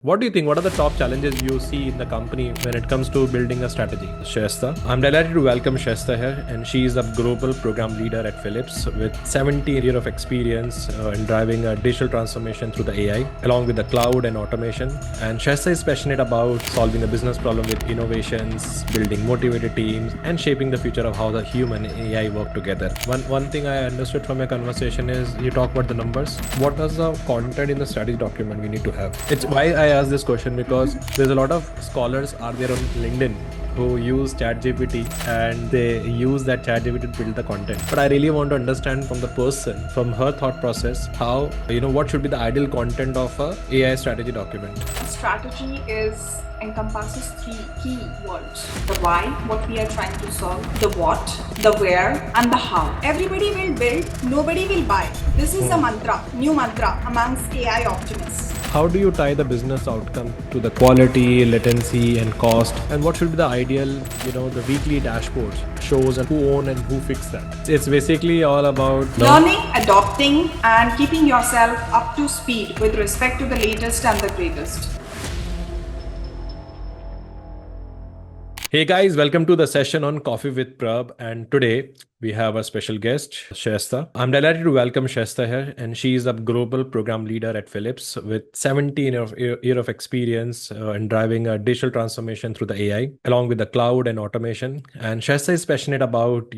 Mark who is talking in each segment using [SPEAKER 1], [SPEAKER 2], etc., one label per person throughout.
[SPEAKER 1] What do you think? What are the top challenges you see in the company when it comes to building a strategy? Shaista. I'm delighted to welcome Shaista here, and she is a global program leader at Philips with 17 years of experience in driving a digital transformation through the AI, along with the cloud and automation. And Shaista is passionate about solving a business problem with innovations, building motivated teams, and shaping the future of how the human and AI work together. One thing I understood from your conversation is you talk about the numbers. What is the content in the strategy document we need to have? It's why I ask this question because there's a lot of scholars are there on LinkedIn who use ChatGPT and they use that ChatGPT to build the content. But I really want to understand from the person, from her thought process, how what should be the ideal content of a AI strategy document.
[SPEAKER 2] Strategy encompasses three key words: the why, what we are trying to solve; the what, the where, and the how. Everybody will build, nobody will buy. This is a mantra, new mantra amongst AI optimists.
[SPEAKER 1] How do you tie the business outcome to the quality, latency, and cost? And what should be the ideal, the weekly dashboards shows and who own and who fix that? It's basically all about
[SPEAKER 2] learning, adopting, and keeping yourself up to speed with respect to the latest and the greatest.
[SPEAKER 1] Hey guys, welcome to the session on Coffee with Prab. And today we have a special guest, Shaista. I'm delighted to welcome Shaista here, and she is a global program leader at Philips with 17 year of experience in driving a digital transformation through the AI, along with the cloud and automation. And Shaista is passionate about,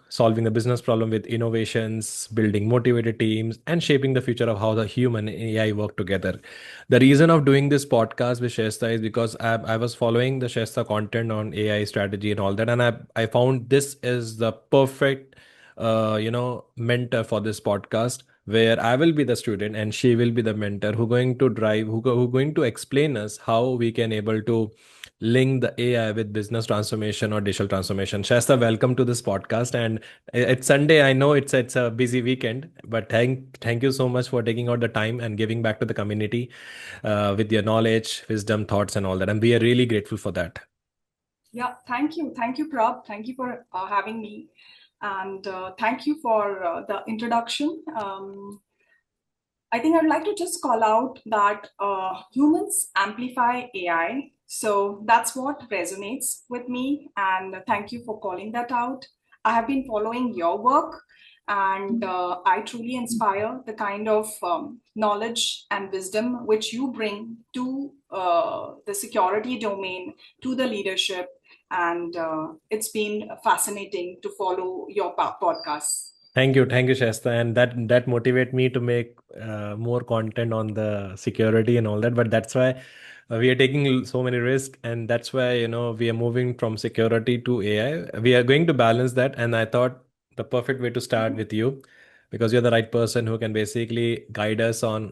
[SPEAKER 1] solving a business problem with innovations, building motivated teams, and shaping the future of how the human and AI work together. The reason of doing this podcast with Shaista is because I was following the Shaista content on AI strategy and all that, and I found this is the perfect mentor for this podcast, where I will be the student and she will be the mentor who going to drive, who going to explain us how we can able to link the AI with business transformation or digital transformation. Shasta, welcome to this podcast. And it's Sunday. I know it's a busy weekend, but thank you so much for taking out the time and giving back to the community with your knowledge, wisdom, thoughts, and all that. And we are really grateful for that.
[SPEAKER 2] Yeah, thank you. Thank you, Prab. Thank you for having me. And thank you for the introduction. I think I'd like to just call out that humans amplify AI. So that's what resonates with me. And thank you for calling that out. I have been following your work, and I truly inspire the kind of knowledge and wisdom which you bring to the security domain, to the leadership. And it's been fascinating to follow your podcasts.
[SPEAKER 1] Thank you, Shasta, and that motivate me to make more content on the security and all that. But that's why we are taking so many risks, and that's why we are moving from security to AI. We are going to balance that, and I thought the perfect way to start with you, because you're the right person who can basically guide us on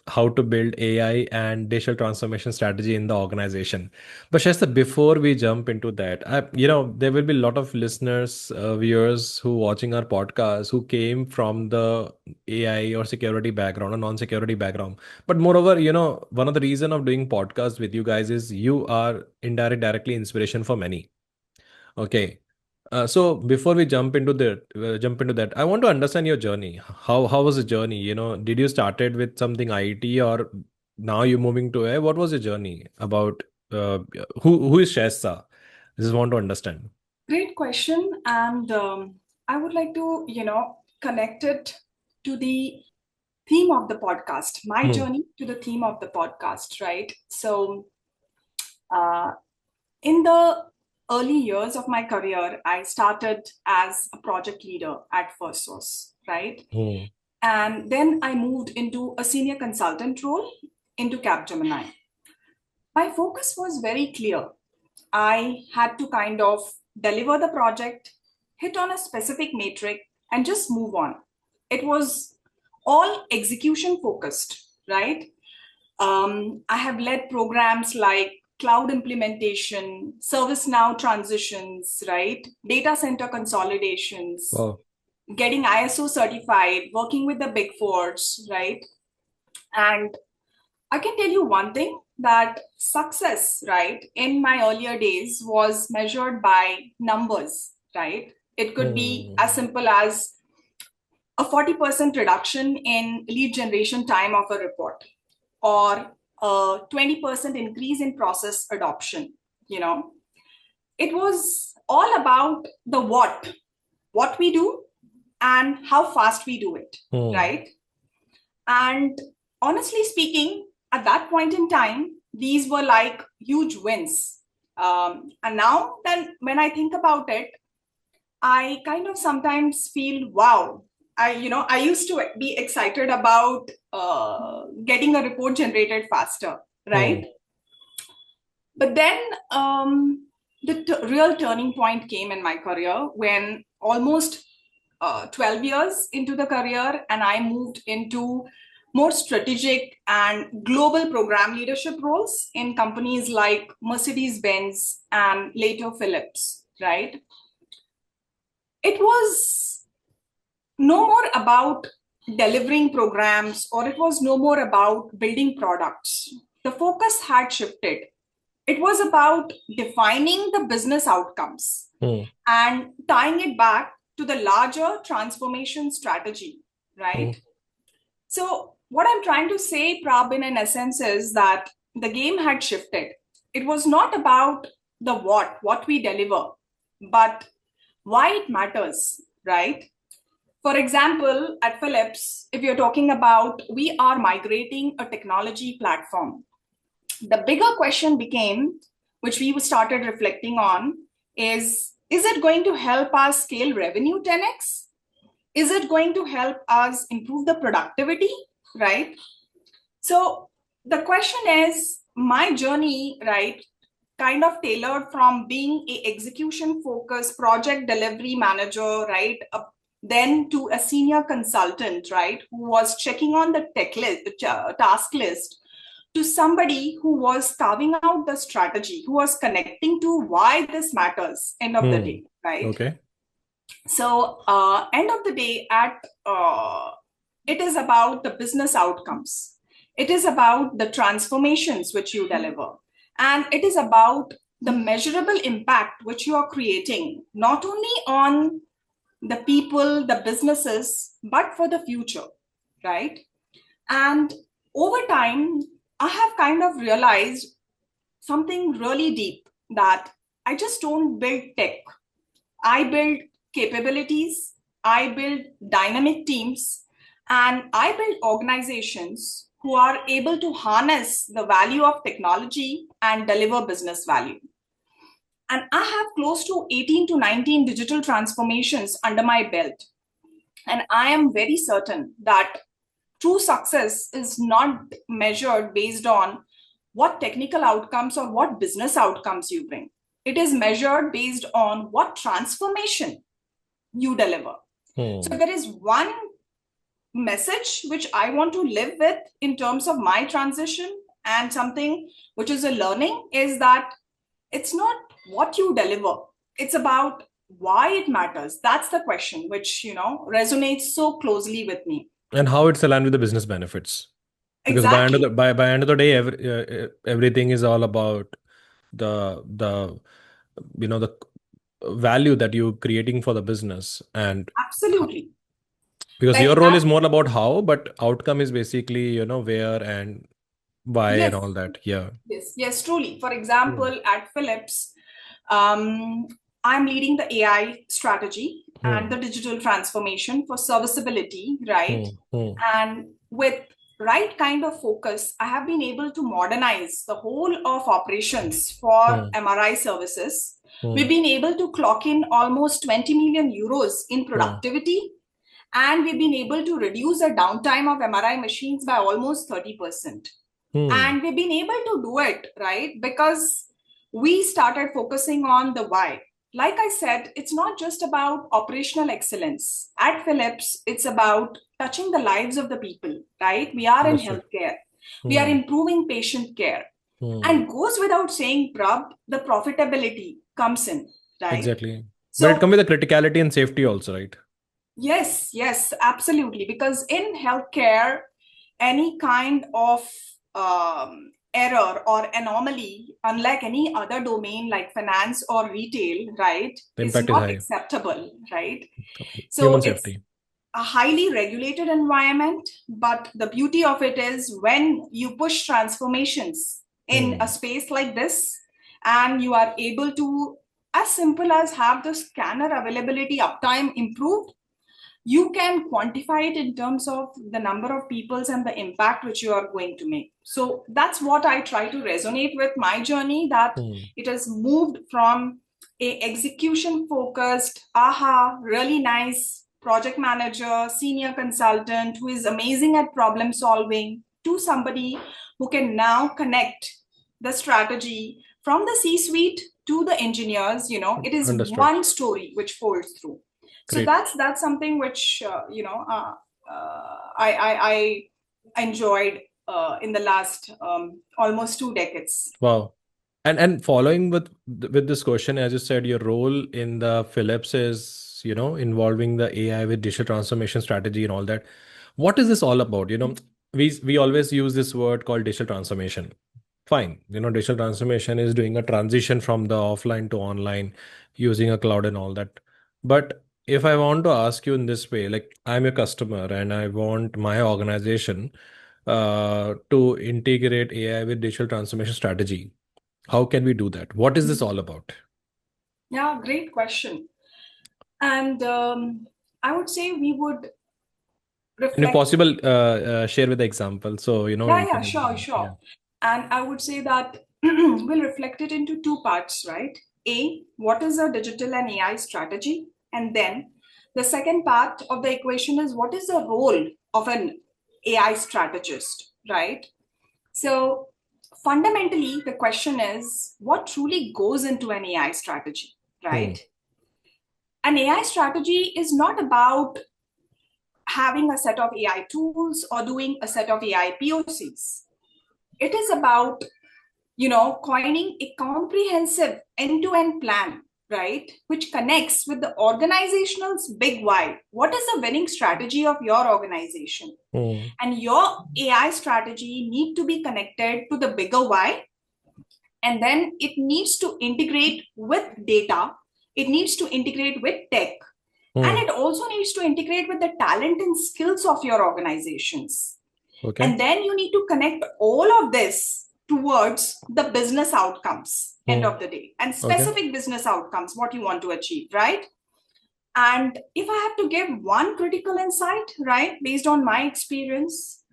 [SPEAKER 1] how to build AI and digital transformation strategy in the organization. But Shasta, before we jump into that, there will be a lot of listeners, viewers who watching our podcast who came from the AI or security background or non-security background. But moreover, one of the reason of doing podcast with you guys is you are directly inspiration for many. Okay. So before we jump into that, I want to understand your journey. How was the journey? Did you started with something IT or now you're moving to AI? What was your journey about? Uh, who is Shasta? I just want to understand.
[SPEAKER 2] Great question. And I would like to, connect it to the theme of the podcast, my
[SPEAKER 1] Hmm.
[SPEAKER 2] journey to the theme of the podcast, right? So, uh, in the early years of my career, I started as a project leader at First Source, right?
[SPEAKER 1] Hmm.
[SPEAKER 2] And then I moved into a senior consultant role into Capgemini. My focus was very clear. I had to kind of deliver the project, hit on a specific metric, and just move on. It was all execution focused, right? I have led programs like cloud implementation, ServiceNow transitions, right? Data center consolidations,
[SPEAKER 1] Wow.
[SPEAKER 2] getting ISO certified, working with the big fours, right? And I can tell you one thing, that success, right, in my earlier days was measured by numbers, right? It could be
[SPEAKER 1] Hmm.
[SPEAKER 2] as simple as a 40% reduction in lead generation time of a report, or a 20% increase in process adoption. It was all about the what we do and how fast we do it, right? And honestly speaking, at that point in time, these were like huge wins. And now, then, when I think about it, I kind of sometimes feel, wow. I used to be excited about getting a report generated faster, right? But then the real turning point came in my career when almost 12 years into the career, and I moved into more strategic and global program leadership roles in companies like Mercedes-Benz and later Philips, right? It was no more about delivering programs, or it was no more about building products. The focus had shifted. It was about defining the business outcomes and tying it back to the larger transformation strategy, right? So, what I'm trying to say, Prabin, in essence, is that the game had shifted. It was not about the what we deliver, but why it matters, right? For example, at Philips, if you're talking about we are migrating a technology platform, the bigger question became, which we started reflecting on, is it going to help us scale revenue 10x? Is it going to help us improve the productivity, right? So the question is, my journey, right, kind of tailored from being a execution focused project delivery manager, right, then to a senior consultant, right, who was checking on the task list, to somebody who was carving out the strategy, who was connecting to why this matters, end of the day, right?
[SPEAKER 1] Okay.
[SPEAKER 2] So end of the day, it is about the business outcomes. It is about the transformations which you deliver. And it is about the measurable impact which you are creating, not only on the people, the businesses, but for the future, right? And over time, I have kind of realized something really deep, that I just don't build tech. I build capabilities, I build dynamic teams, and I build organizations who are able to harness the value of technology and deliver business value. And I have close to 18 to 19 digital transformations under my belt. And I am very certain that true success is not measured based on what technical outcomes or what business outcomes you bring. It is measured based on what transformation you deliver. So there is one message which I want to live with in terms of my transition, and something which is a learning, is that it's not what you deliver, it's about why it matters. That's the question which resonates so closely with me.
[SPEAKER 1] And how it's aligned with the business benefits. Because
[SPEAKER 2] Exactly.
[SPEAKER 1] by end of the day, everything is all about the the value that you're creating for the business, and
[SPEAKER 2] Absolutely.
[SPEAKER 1] because your
[SPEAKER 2] Like
[SPEAKER 1] role
[SPEAKER 2] that.
[SPEAKER 1] is more about how, but outcome is basically where and why and
[SPEAKER 2] Yes.
[SPEAKER 1] all that. Yeah.
[SPEAKER 2] Yes, truly. For example, at Philips, um, I'm leading the AI strategy and the digital transformation for serviceability, right? And with right kind of focus, I have been able to modernize the whole of operations for MRI services. We've been able to clock in almost 20 million euros in productivity, and we've been able to reduce the downtime of MRI machines by almost 30%. And we've been able to do it, right? Because we started focusing on the why. Like I said, it's not just about operational excellence. At Philips, it's about touching the lives of the people, right? We are in
[SPEAKER 1] Understood.
[SPEAKER 2] healthcare. We are improving patient care. And goes without saying, Prab, the profitability comes in, right?
[SPEAKER 1] Exactly. But it
[SPEAKER 2] So
[SPEAKER 1] comes with the criticality and safety also, right?
[SPEAKER 2] yes, absolutely. Because in healthcare, any kind of error or anomaly, unlike any other domain like finance or retail, right,
[SPEAKER 1] The
[SPEAKER 2] is
[SPEAKER 1] impact is
[SPEAKER 2] not
[SPEAKER 1] high.
[SPEAKER 2] acceptable, right? So
[SPEAKER 1] Human
[SPEAKER 2] it's
[SPEAKER 1] safety.
[SPEAKER 2] a highly regulated environment, but the beauty of it is when you push transformations in a space like this, and you are able to, as simple as have the scanner availability uptime improved, you can quantify it in terms of the number of peoples and the impact which you are going to make. So that's what I try to resonate with my journey, that it has moved from a execution focused, aha, really nice project manager, senior consultant who is amazing at problem solving, to somebody who can now connect the strategy from the C-suite to the engineers. It is
[SPEAKER 1] Understood.
[SPEAKER 2] one story which folds through. So
[SPEAKER 1] Great.
[SPEAKER 2] that's something which I enjoyed in the last almost 2 decades.
[SPEAKER 1] Wow. And following with this question, as you said, your role in the Philips is, involving the AI with digital transformation strategy and all that. What is this all about? We always use this word called digital transformation. Fine. Digital transformation is doing a transition from the offline to online using a cloud and all that. But if I want to ask you in this way, like I'm a customer and I want my organization to integrate AI with digital transformation strategy, how can we do that? What is this all about?
[SPEAKER 2] Yeah, great question. And I would say we would
[SPEAKER 1] And if
[SPEAKER 2] reflect.
[SPEAKER 1] possible, share with the example. So,
[SPEAKER 2] Yeah,
[SPEAKER 1] we
[SPEAKER 2] yeah,
[SPEAKER 1] can
[SPEAKER 2] sure,
[SPEAKER 1] understand. Yeah.
[SPEAKER 2] sure. And I would say that we'll reflect it into two parts, right? A, what is a digital and AI strategy? And then the second part of the equation is what is the role of an AI strategist, right? So fundamentally, the question is what truly goes into an AI strategy,
[SPEAKER 1] Hmm.
[SPEAKER 2] right? An AI strategy is not about having a set of AI tools or doing a set of AI POCs. It is about, coining a comprehensive end-to-end plan, right? Which connects with the organizational's big why. What is the winning strategy of your organization?
[SPEAKER 1] Hmm.
[SPEAKER 2] And your AI strategy need to be connected to the bigger why. And then it needs to integrate with data. It needs to integrate with tech. And
[SPEAKER 1] Hmm.
[SPEAKER 2] it also needs to integrate with the talent and skills of your organizations.
[SPEAKER 1] Okay.
[SPEAKER 2] And then you need to connect all of this towards the business outcomes, end
[SPEAKER 1] Hmm.
[SPEAKER 2] of the day, and
[SPEAKER 1] Okay.
[SPEAKER 2] specific business outcomes, what you want to achieve, right? And if I have to give one critical insight, right, based on my experience,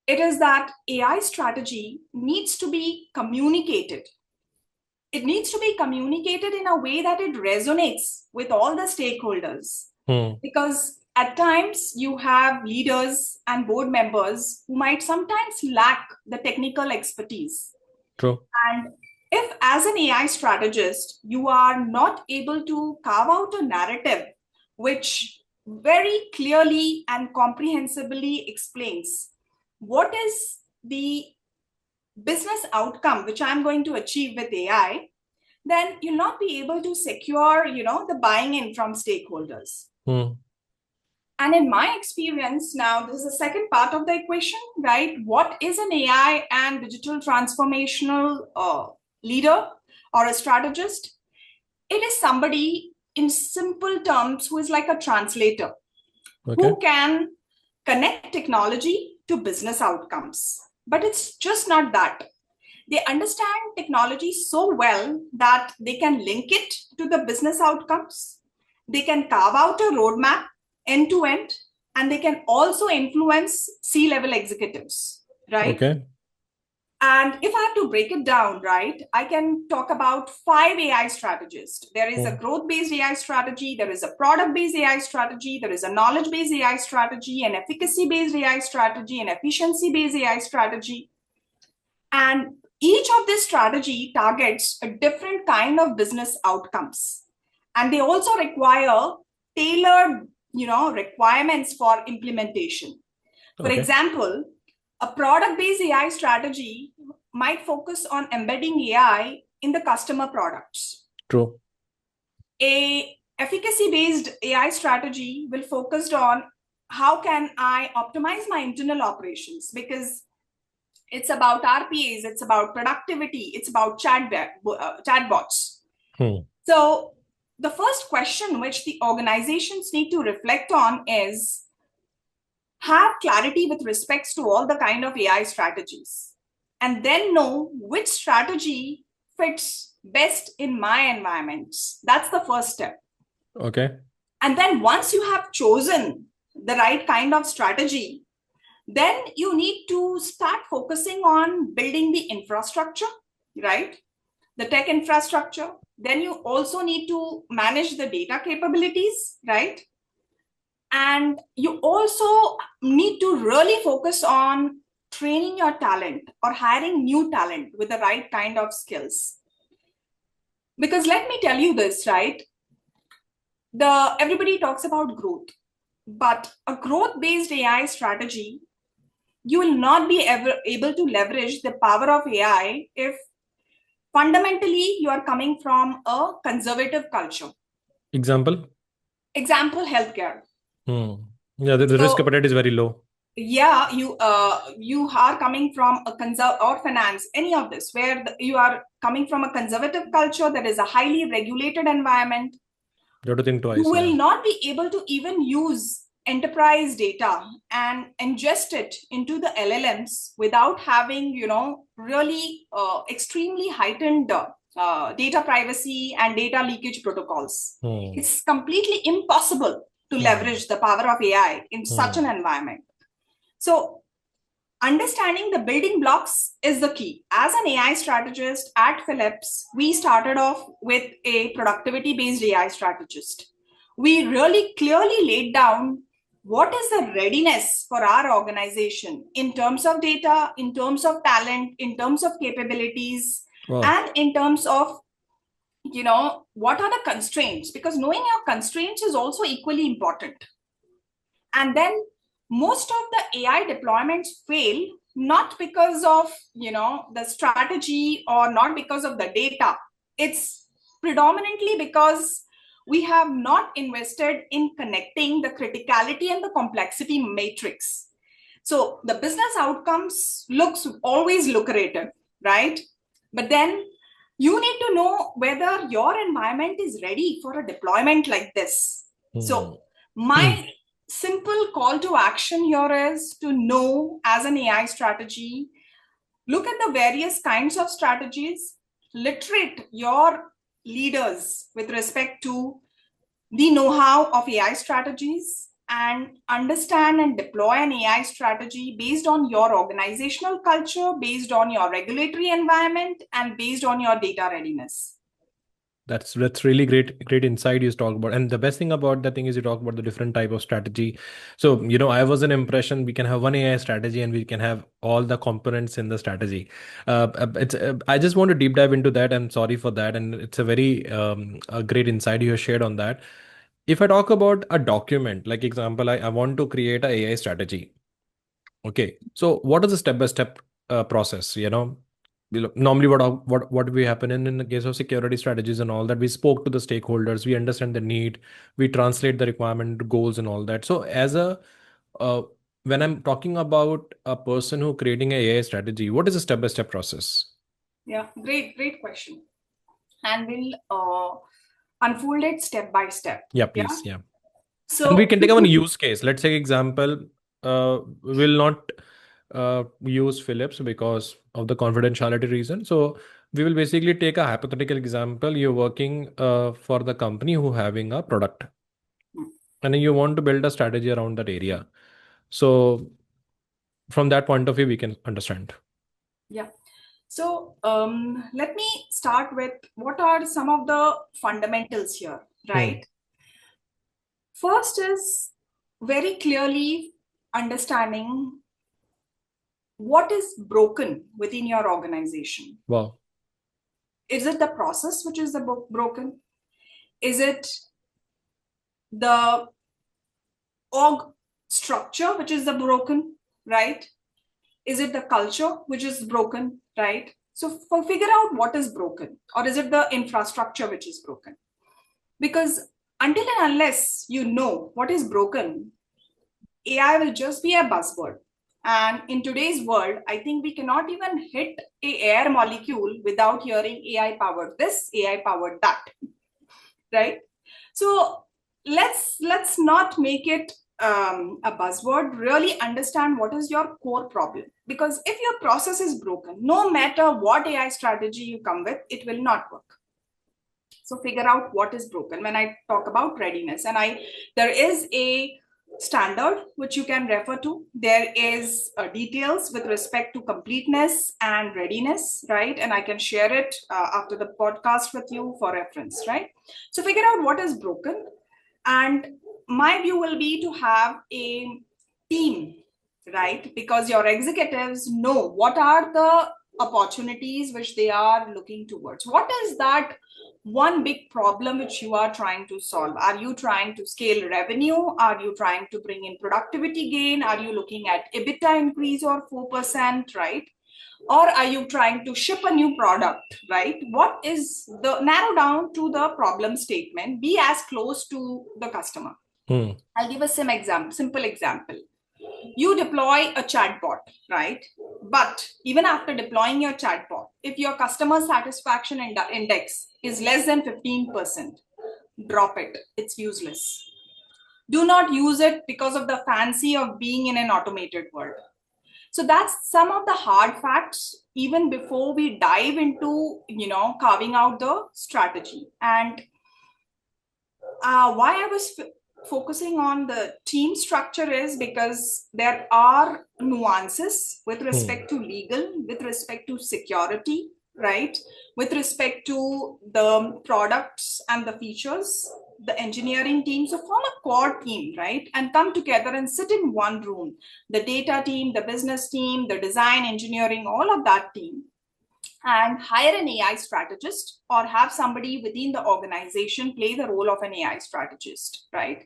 [SPEAKER 2] it is that AI strategy needs to be communicated. It needs to be communicated in a way that it resonates with all the stakeholders.
[SPEAKER 1] Hmm.
[SPEAKER 2] Because at times you have leaders and board members who might sometimes lack the technical expertise.
[SPEAKER 1] True.
[SPEAKER 2] And if, as an AI strategist, you are not able to carve out a narrative which very clearly and comprehensively explains what is the business outcome which I'm going to achieve with AI, then you'll not be able to secure, the buying in from stakeholders.
[SPEAKER 1] Hmm.
[SPEAKER 2] And in my experience, now this is the second part of the equation, right? What is an AI and digital transformational leader or a strategist? It is somebody, in simple terms, who is like a translator,
[SPEAKER 1] Okay.
[SPEAKER 2] who can connect technology to business outcomes. But it's just not that. They understand technology so well that they can link it to the business outcomes. They can carve out a roadmap end to end, and they can also influence C-level executives, right?
[SPEAKER 1] Okay.
[SPEAKER 2] And if I have to break it down, right, I can talk about 5 AI strategists. There is a
[SPEAKER 1] Hmm.
[SPEAKER 2] growth-based AI strategy, there is a product-based AI strategy, there is a knowledge-based AI strategy, an efficacy-based AI strategy, an efficiency-based AI strategy. And each of this strategy targets a different kind of business outcomes. And they also require tailored, requirements for implementation. For
[SPEAKER 1] Okay.
[SPEAKER 2] example, a product-based AI strategy might focus on embedding AI in the customer products.
[SPEAKER 1] True.
[SPEAKER 2] A efficacy-based AI strategy will focus on how can I optimize my internal operations, because it's about RPAs, it's about productivity, it's about chatbots.
[SPEAKER 1] Hmm.
[SPEAKER 2] So the first question which the organizations need to reflect on is have clarity with respects to all the kind of AI strategies, and then know which strategy fits best in my environments. That's the first step.
[SPEAKER 1] Okay.
[SPEAKER 2] And then once you have chosen the right kind of strategy, then you need to start focusing on building the infrastructure, right? The tech infrastructure. Then you also need to manage the data capabilities, right? And you also need to really focus on training your talent or hiring new talent with the right kind of skills. Because let me tell you this, right? Everybody talks about growth, but a growth based AI strategy, you will not be ever able to leverage the power of AI if fundamentally you are coming from a conservative culture.
[SPEAKER 1] Example?
[SPEAKER 2] Example, healthcare.
[SPEAKER 1] Hmm. Yeah, the risk
[SPEAKER 2] So
[SPEAKER 1] appetite is very low.
[SPEAKER 2] yeah, you are coming from a or finance, any of this, where you are coming from a conservative culture that is a highly regulated environment.
[SPEAKER 1] You have to think
[SPEAKER 2] You
[SPEAKER 1] twice,
[SPEAKER 2] will
[SPEAKER 1] yeah.
[SPEAKER 2] not be able to even use enterprise data and ingest it into the LLMs without having, really extremely heightened data privacy and data leakage protocols.
[SPEAKER 1] Hmm.
[SPEAKER 2] It's completely impossible to
[SPEAKER 1] Hmm.
[SPEAKER 2] leverage the power of AI in such
[SPEAKER 1] Hmm.
[SPEAKER 2] an environment. So understanding the building blocks is the key. As an AI strategist at Philips, we started off with a productivity based AI strategist. We really clearly laid down what is the readiness for our organization in terms of data, in terms of talent, in terms of capabilities,
[SPEAKER 1] Wow.
[SPEAKER 2] and in terms of what are the constraints, because knowing your constraints is also equally important. And then most of the AI deployments fail not because of the strategy or not because of the data. It's predominantly because we have not invested in connecting the criticality and the complexity matrix. So the business outcomes looks always lucrative, right? But then you need to know whether your environment is ready for a deployment like this.
[SPEAKER 1] Hmm.
[SPEAKER 2] So my simple call to action here is to know, as an AI strategy, look at the various kinds of strategies, literate your leaders with respect to the know-how of AI strategies, and understand and deploy an AI strategy based on your organizational culture, based on your regulatory environment, and based on your data readiness.
[SPEAKER 1] That's really great insight you talk about. And the best thing about that thing is you talk about the different type of strategy. So, I was an impression we can have one AI strategy and we can have all the components in the strategy. I just want to deep dive into that. I'm sorry for that. And it's a very a great insight you have shared on that. If I talk about a document, like example, I want to create a AI strategy. Okay. So what is the step-by-step process? Normally what we happen in the case of security strategies and all that, we spoke to the stakeholders, we understand the need, we translate the requirement, goals, and all that. So uh, when I'm talking about a person who creating a AI strategy, what is the step-by-step process?
[SPEAKER 2] Yeah, great question. And we'll unfold it step by step.
[SPEAKER 1] Yeah,
[SPEAKER 2] Yeah.
[SPEAKER 1] please. Yeah. And we
[SPEAKER 2] So
[SPEAKER 1] can take one use case. Let's take example. We will not use Philips because of the confidentiality reason. So we will basically take a hypothetical example. You're working for the company who having a product, and then you want to build a strategy around that area. So from that point of view, we can understand.
[SPEAKER 2] yeah. So let me start with what are some of the fundamentals here,
[SPEAKER 1] Hmm.
[SPEAKER 2] right? First is very clearly understanding what is broken within your organization.
[SPEAKER 1] Wow.
[SPEAKER 2] Is it the process which is the broken? Is it the org structure which is the broken, right? Is it the culture which is broken, right? So figure out what is broken, or is it the infrastructure which is broken? Because until and unless you know what is broken, AI will just be a buzzword. And in today's world, I think we cannot even hit a air molecule without hearing AI powered this, AI powered that. right? So let's not make it a buzzword. Really understand what is your core problem, because if your process is broken, no matter what AI strategy you come with, it will not work. So figure out what is broken. When I talk about readiness, and there is a standard which you can refer to. There is details with respect to completeness and readiness, right? And I can share it after the podcast with you for reference, right? So figure out what is broken. And my view will be to have a team, right? Because your executives know what are the opportunities which they are looking towards. What is that one big problem which you are trying to solve? Are you trying to scale revenue? Are you trying to bring in productivity gain? Are you looking at EBITDA increase or 4%, right? Or are you trying to ship a new product, right? What is the narrow down to the problem statement, be as close to the customer. I'll give a simple example. You deploy a chatbot, right? But even after deploying your chatbot, if your customer satisfaction index is less than 15%, drop it. It's useless. Do not use it because of the fancy of being in an automated world. So that's some of the hard facts, even before we dive into, carving out the strategy. And why I was focusing on the team structure is because there are nuances with respect to legal, with respect to security, right? With respect to the products and the features, the engineering team. So form a core team, right? And come together and sit in one room. The data team, the business team, the design, engineering, all of that team. And hire an AI strategist or have somebody within the organization play the role of an AI strategist, right?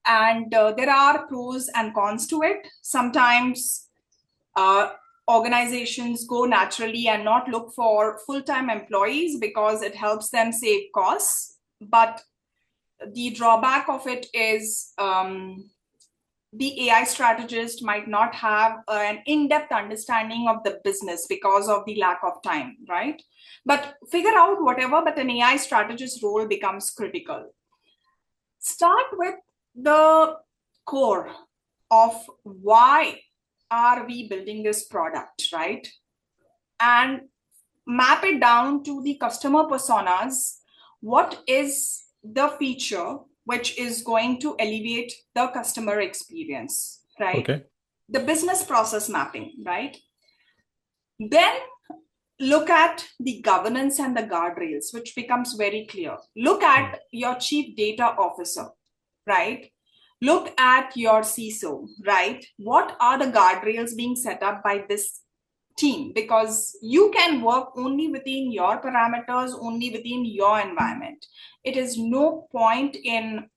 [SPEAKER 2] And there are pros and cons to it. Sometimes organizations go naturally and not look for full-time employees because it helps them save costs. But the drawback of it is the AI strategist might not have an in-depth understanding of the business because of the lack of time, right? But figure out whatever, but an AI strategist role becomes critical. Start with the core of why are we building this product, right? And map it down to the customer personas. What is the feature which is going to elevate the customer experience, right?
[SPEAKER 1] Okay.
[SPEAKER 2] The business process mapping, right? Then look at the governance and the guardrails, which becomes very clear. Look at your chief data officer, right? Look at your CISO, right? What are the guardrails being set up by this team? Because you can work only within your parameters, only within your environment. It is no point in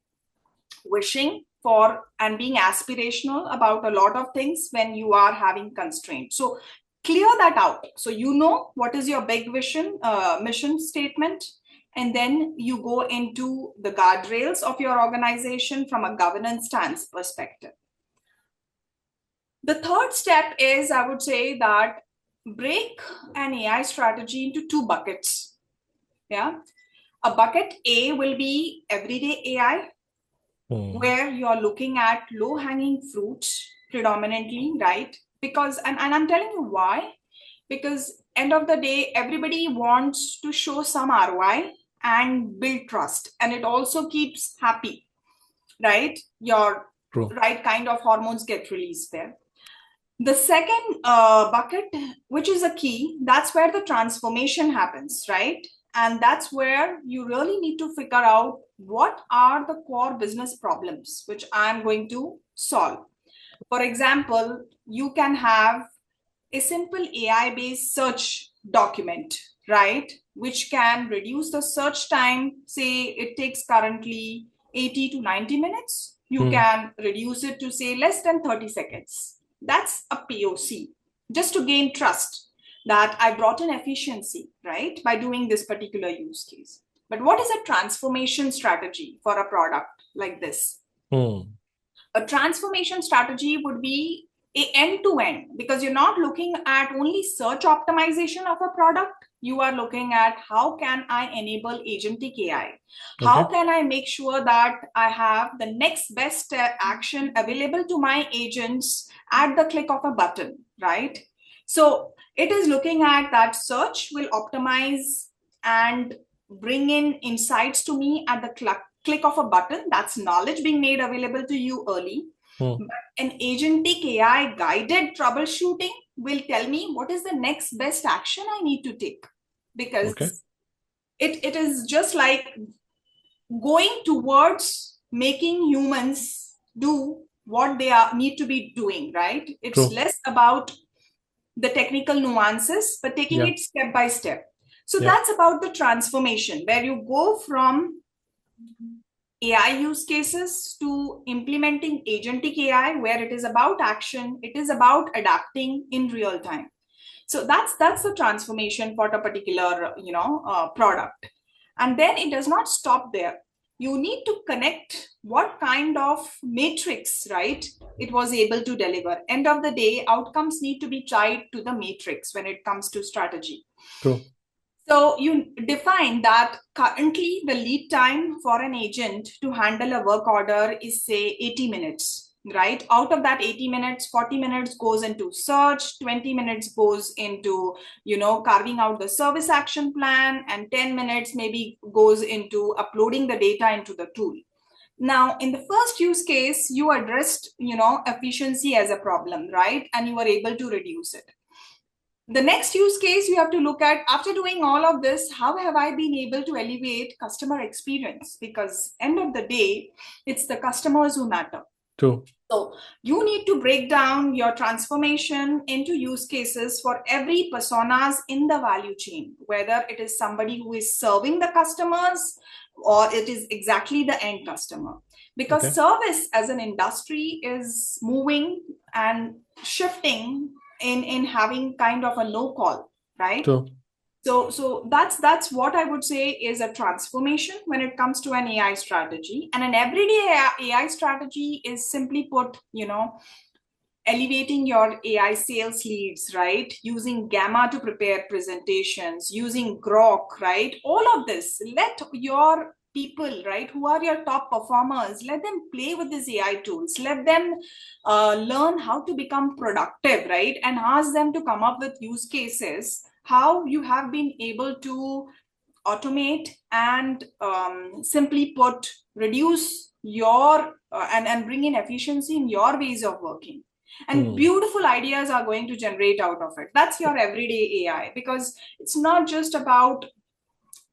[SPEAKER 2] wishing for and being aspirational about a lot of things when you are having constraints. So clear that out. So you know what is your big vision, mission statement, and then you go into the guardrails of your organization from a governance stance perspective. The third step is, I would say, that break an AI strategy into two buckets. Yeah. A bucket A will be everyday AI, where you're looking at low-hanging fruits predominantly, right? Because, and I'm telling you why, because end of the day, everybody wants to show some ROI and build trust. And it also keeps happy, right? Your right kind of hormones get released there. The second bucket, which is a key, that's where the transformation happens, right? And that's where you really need to figure out what are the core business problems which I'm going to solve. For example, you can have a simple AI-based search document, right? Which can reduce the search time. Say it takes currently 80 to 90 minutes. You can reduce it to say less than 30 seconds. That's a POC, just to gain trust that I brought in efficiency, right? By doing this particular use case. But what is a transformation strategy for a product like this? A transformation strategy would be end to end, because you're not looking at only search optimization of a product. You are looking at how can I enable agentic AI? How
[SPEAKER 1] Okay.
[SPEAKER 2] can I make sure that I have the next best action available to my agents at the click of a button, right? So it is looking at that search will optimize and bring in insights to me at the click of a button. That's knowledge being made available to you early.
[SPEAKER 1] Hmm.
[SPEAKER 2] But an agentic AI guided troubleshooting will tell me what is the next best action I need to take.
[SPEAKER 1] Okay.
[SPEAKER 2] Because it is just like going towards making humans do what they are need to be doing, right? It's
[SPEAKER 1] True.
[SPEAKER 2] less about the technical nuances, but taking
[SPEAKER 1] Yeah.
[SPEAKER 2] it step by step. So
[SPEAKER 1] Yeah.
[SPEAKER 2] that's about the transformation where you go from AI use cases to implementing agentic AI, where it is about action, it is about adapting in real time. So that's the transformation for a particular product. And then it does not stop there. You need to connect what kind of matrix, right, it was able to deliver. End of the day, outcomes need to be tied to the matrix when it comes to strategy.
[SPEAKER 1] True.
[SPEAKER 2] So you define that currently the lead time for an agent to handle a work order is say 80 minutes, right? Out of that 80 minutes, 40 minutes goes into search, 20 minutes goes into, carving out the service action plan, and 10 minutes maybe goes into uploading the data into the tool. Now, in the first use case, you addressed, efficiency as a problem, right? And you were able to reduce it. The next use case you have to look at, after doing all of this, how have I been able to elevate customer experience? Because end of the day, it's the customers who matter.
[SPEAKER 1] True.
[SPEAKER 2] So you need to break down your transformation into use cases for every personas in the value chain, whether it is somebody who is serving the customers or it is exactly the end customer. Because
[SPEAKER 1] Okay.
[SPEAKER 2] service as an industry is moving and shifting in having kind of a no call, right?
[SPEAKER 1] True.
[SPEAKER 2] So that's what I would say is a transformation when it comes to an AI strategy. And an everyday AI strategy is simply put, elevating your AI sales leads, right? Using Gamma to prepare presentations, using Grok, right? All of this. Let your people, right, who are your top performers, let them play with these AI tools. Let them learn how to become productive, right? And ask them to come up with use cases, how you have been able to automate and simply put, reduce your and bring in efficiency in your ways of working. And
[SPEAKER 1] Hmm.
[SPEAKER 2] beautiful ideas are going to generate out of it. That's your everyday AI, because it's not just about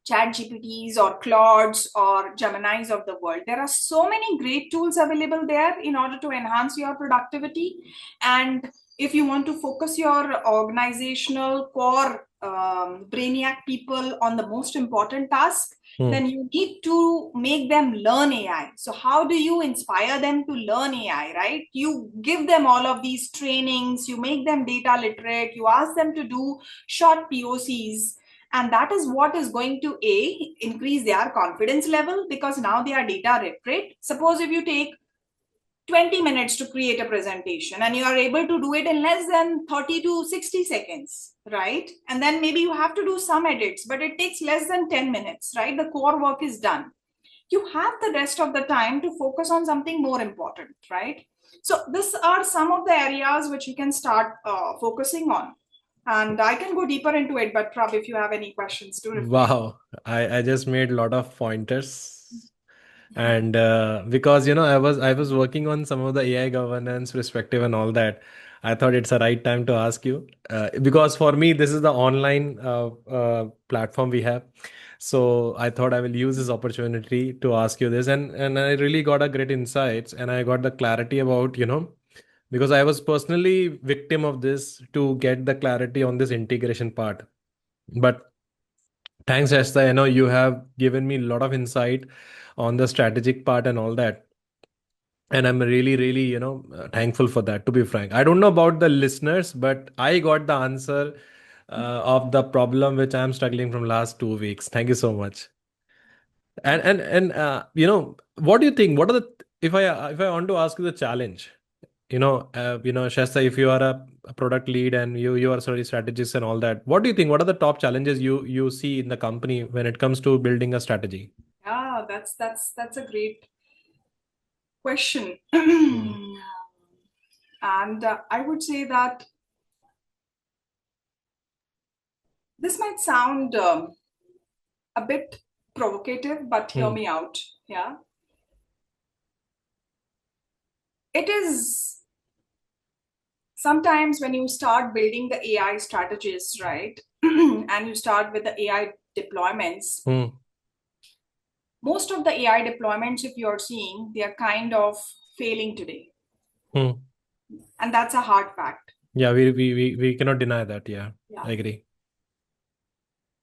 [SPEAKER 2] chat GPTs or Claudes or Geminis of the world. There are so many great tools available there in order to enhance your productivity. And if you want to focus your organizational core brainiac people on the most important task,
[SPEAKER 1] Hmm.
[SPEAKER 2] then you need to make them learn AI. So how do you inspire them to learn AI, right? You give them all of these trainings, you make them data literate, you ask them to do short POCs, and that is what is going to increase their confidence level, because now they are data literate. Suppose if you take 20 minutes to create a presentation and you are able to do it in less than 30 to 60 seconds, right? And then maybe you have to do some edits, but it takes less than 10 minutes, right? The core work is done. You have the rest of the time to focus on something more important, right? So these are some of the areas which you can start focusing on. And I can go deeper into it, but Prab, if you have any questions, do reflect.
[SPEAKER 1] Wow. I just made a lot of pointers. And because I was working on some of the AI governance perspective and all that, I thought it's a right time to ask you, because for me this is the online platform we have. So I thought I will use this opportunity to ask you this, and I really got a great insights, and I got the clarity about, because I was personally victim of this, to get the clarity on this integration part. But thanks, Esther. I know you have given me a lot of insight on the strategic part and all that. And I'm really, really, thankful for that, to be frank. I don't know about the listeners, but I got the answer of the problem which I'm struggling from last 2 weeks. Thank you so much. And what do you think? What are the, if I want to ask you the challenge, Shasta, if you are a product lead and you are sorry strategist and all that, what do you think? What are the top challenges you see in the company when it comes to building a strategy?
[SPEAKER 2] Yeah, that's a great question.
[SPEAKER 1] Hmm.
[SPEAKER 2] And I would say that this might sound a bit provocative, but hear
[SPEAKER 1] Hmm.
[SPEAKER 2] me out. Yeah. It is sometimes when you start building the AI strategies, right? And you start with the AI deployments,
[SPEAKER 1] Hmm.
[SPEAKER 2] most of the AI deployments, if you're seeing, they are kind of failing today.
[SPEAKER 1] Hmm.
[SPEAKER 2] And that's a hard fact.
[SPEAKER 1] Yeah, we cannot deny that. Yeah,
[SPEAKER 2] Yeah.
[SPEAKER 1] I agree.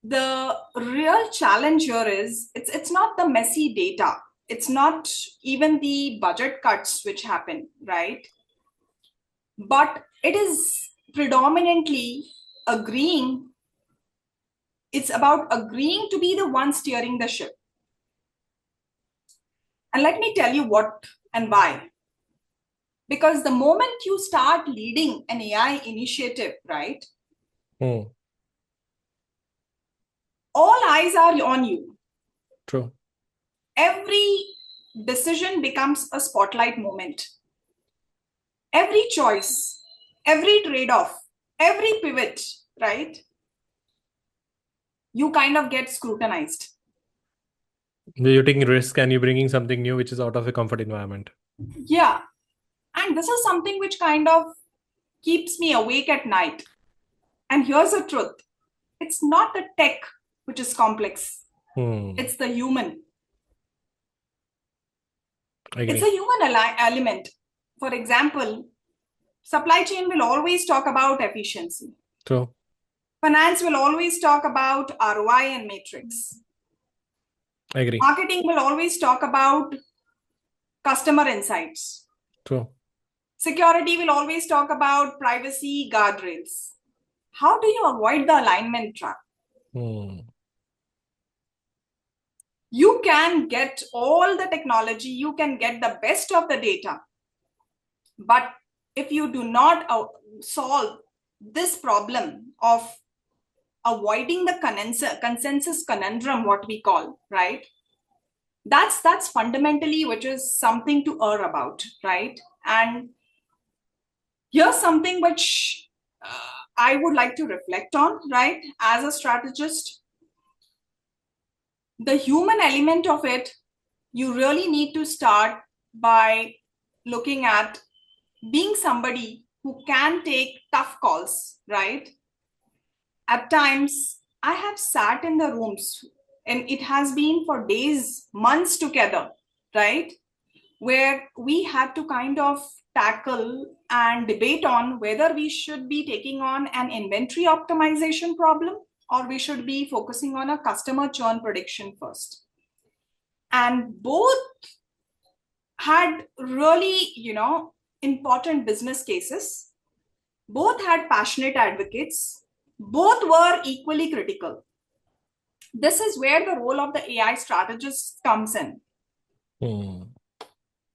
[SPEAKER 2] The real challenge here is it's not the messy data. It's not even the budget cuts which happen, right? But it is predominantly agreeing, it's about agreeing to be the one steering the ship. And let me tell you what and why. Because the moment you start leading an AI initiative, right,
[SPEAKER 1] Hmm.
[SPEAKER 2] all eyes are on you.
[SPEAKER 1] True.
[SPEAKER 2] Every decision becomes a spotlight moment. Every choice, every trade off, every pivot, right, you kind of get scrutinized.
[SPEAKER 1] You're taking risk and you're bringing something new which is out of a comfort environment.
[SPEAKER 2] Yeah. And this is something which kind of keeps me awake at night. And here's the truth, it's not the tech which is complex,
[SPEAKER 1] Hmm.
[SPEAKER 2] it's the human.
[SPEAKER 1] I
[SPEAKER 2] It's a
[SPEAKER 1] agree.
[SPEAKER 2] human element. For example, supply chain will always talk about efficiency.
[SPEAKER 1] True.
[SPEAKER 2] Finance will always talk about ROI and matrix.
[SPEAKER 1] I agree.
[SPEAKER 2] Marketing will always talk about customer insights.
[SPEAKER 1] True.
[SPEAKER 2] Security will always talk about privacy guardrails. How do you avoid the alignment trap?
[SPEAKER 1] Hmm.
[SPEAKER 2] You can get all the technology, you can get the best of the data. But if you do not solve this problem of avoiding the consensus conundrum, what we call, right? That's fundamentally which is something to err about, right? And here's something which I would like to reflect on, right? As a strategist, the human element of it, you really need to start by looking at being somebody who can take tough calls, right? At times, I have sat in the rooms and it has been for days, months together, right? Where we had to kind of tackle and debate on whether we should be taking on an inventory optimization problem or we should be focusing on a customer churn prediction first. And both had really, important business cases. Both had passionate advocates. Both were equally critical. This is where the role of the AI strategist comes in.
[SPEAKER 1] Hmm.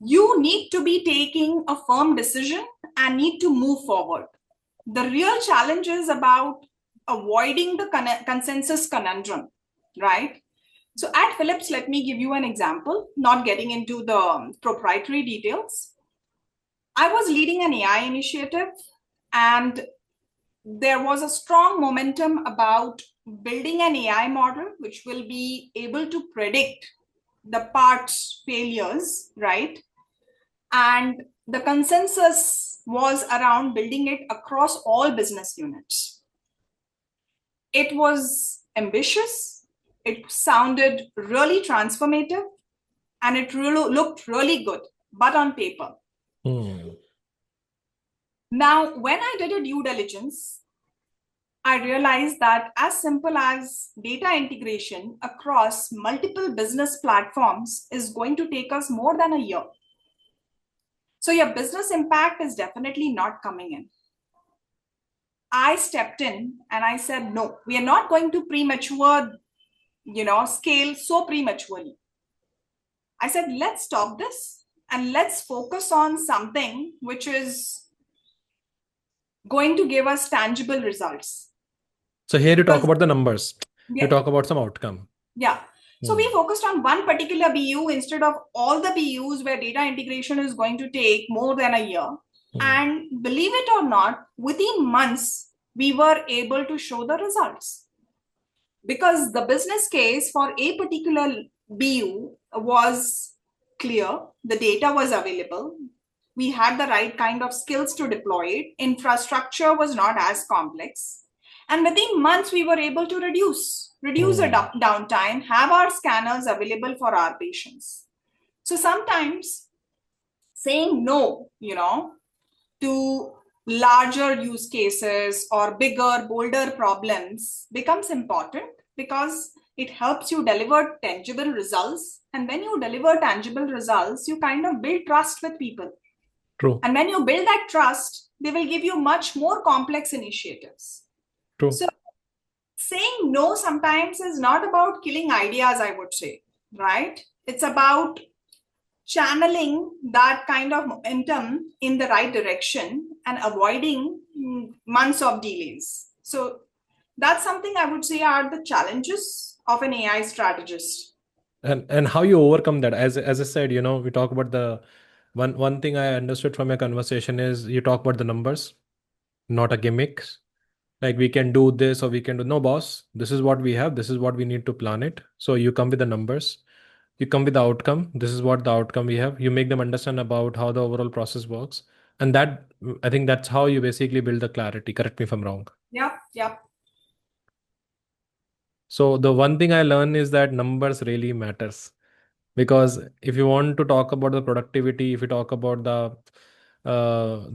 [SPEAKER 2] You need to be taking a firm decision and need to move forward. The real challenge is about avoiding the consensus conundrum, right? So at Philips, let me give you an example, not getting into the proprietary details. I was leading an AI initiative and there was a strong momentum about building an AI model which will be able to predict the parts failures, right? And the consensus was around building it across all business units. It was ambitious, it sounded really transformative, and it really looked really good, but on paper.
[SPEAKER 1] Hmm.
[SPEAKER 2] Now, when I did a due diligence, I realized that as simple as data integration across multiple business platforms is going to take us more than a year. So your business impact is definitely not coming in. I stepped in and I said, no, we are not going to scale so prematurely. I said, let's stop this and let's focus on something which is going to give us tangible results.
[SPEAKER 1] So here you talk
[SPEAKER 2] Because,
[SPEAKER 1] about the numbers. You
[SPEAKER 2] yeah,
[SPEAKER 1] talk about some outcome.
[SPEAKER 2] yeah. So we focused on one particular BU instead of all the BUs where data integration is going to take more than a year. And believe it or not, within months, we were able to show the results because the business case for a particular BU was clear, the data was available, we had the right kind of skills to deploy it, infrastructure was not as complex, and within months we were able to reduce the downtime, have our scanners available for our patients. So sometimes saying no, to larger use cases or bigger, bolder problems becomes important because it helps you deliver tangible results. And when you deliver tangible results, you kind of build trust with people.
[SPEAKER 1] True.
[SPEAKER 2] And when you build that trust, they will give you much more complex initiatives.
[SPEAKER 1] True.
[SPEAKER 2] So saying no sometimes is not about killing ideas, I would say, right? It's about channeling that kind of momentum in the right direction and avoiding months of delays. So that's something I would say are the challenges of an AI strategist.
[SPEAKER 1] And how you overcome that. As I said, we talk about the one thing I understood from your conversation is you talk about the numbers, not a gimmicks. Like we can do this or we can do no boss. This is what we have. This is what we need to plan it. So you come with the numbers. You come with the outcome. This is what the outcome we have. You make them understand about how the overall process works. And that I think that's how you basically build the clarity. Correct me if I'm wrong.
[SPEAKER 2] Yep, yep.
[SPEAKER 1] So the one thing I learned is that numbers really matters because if you want to talk about the productivity, if you talk about the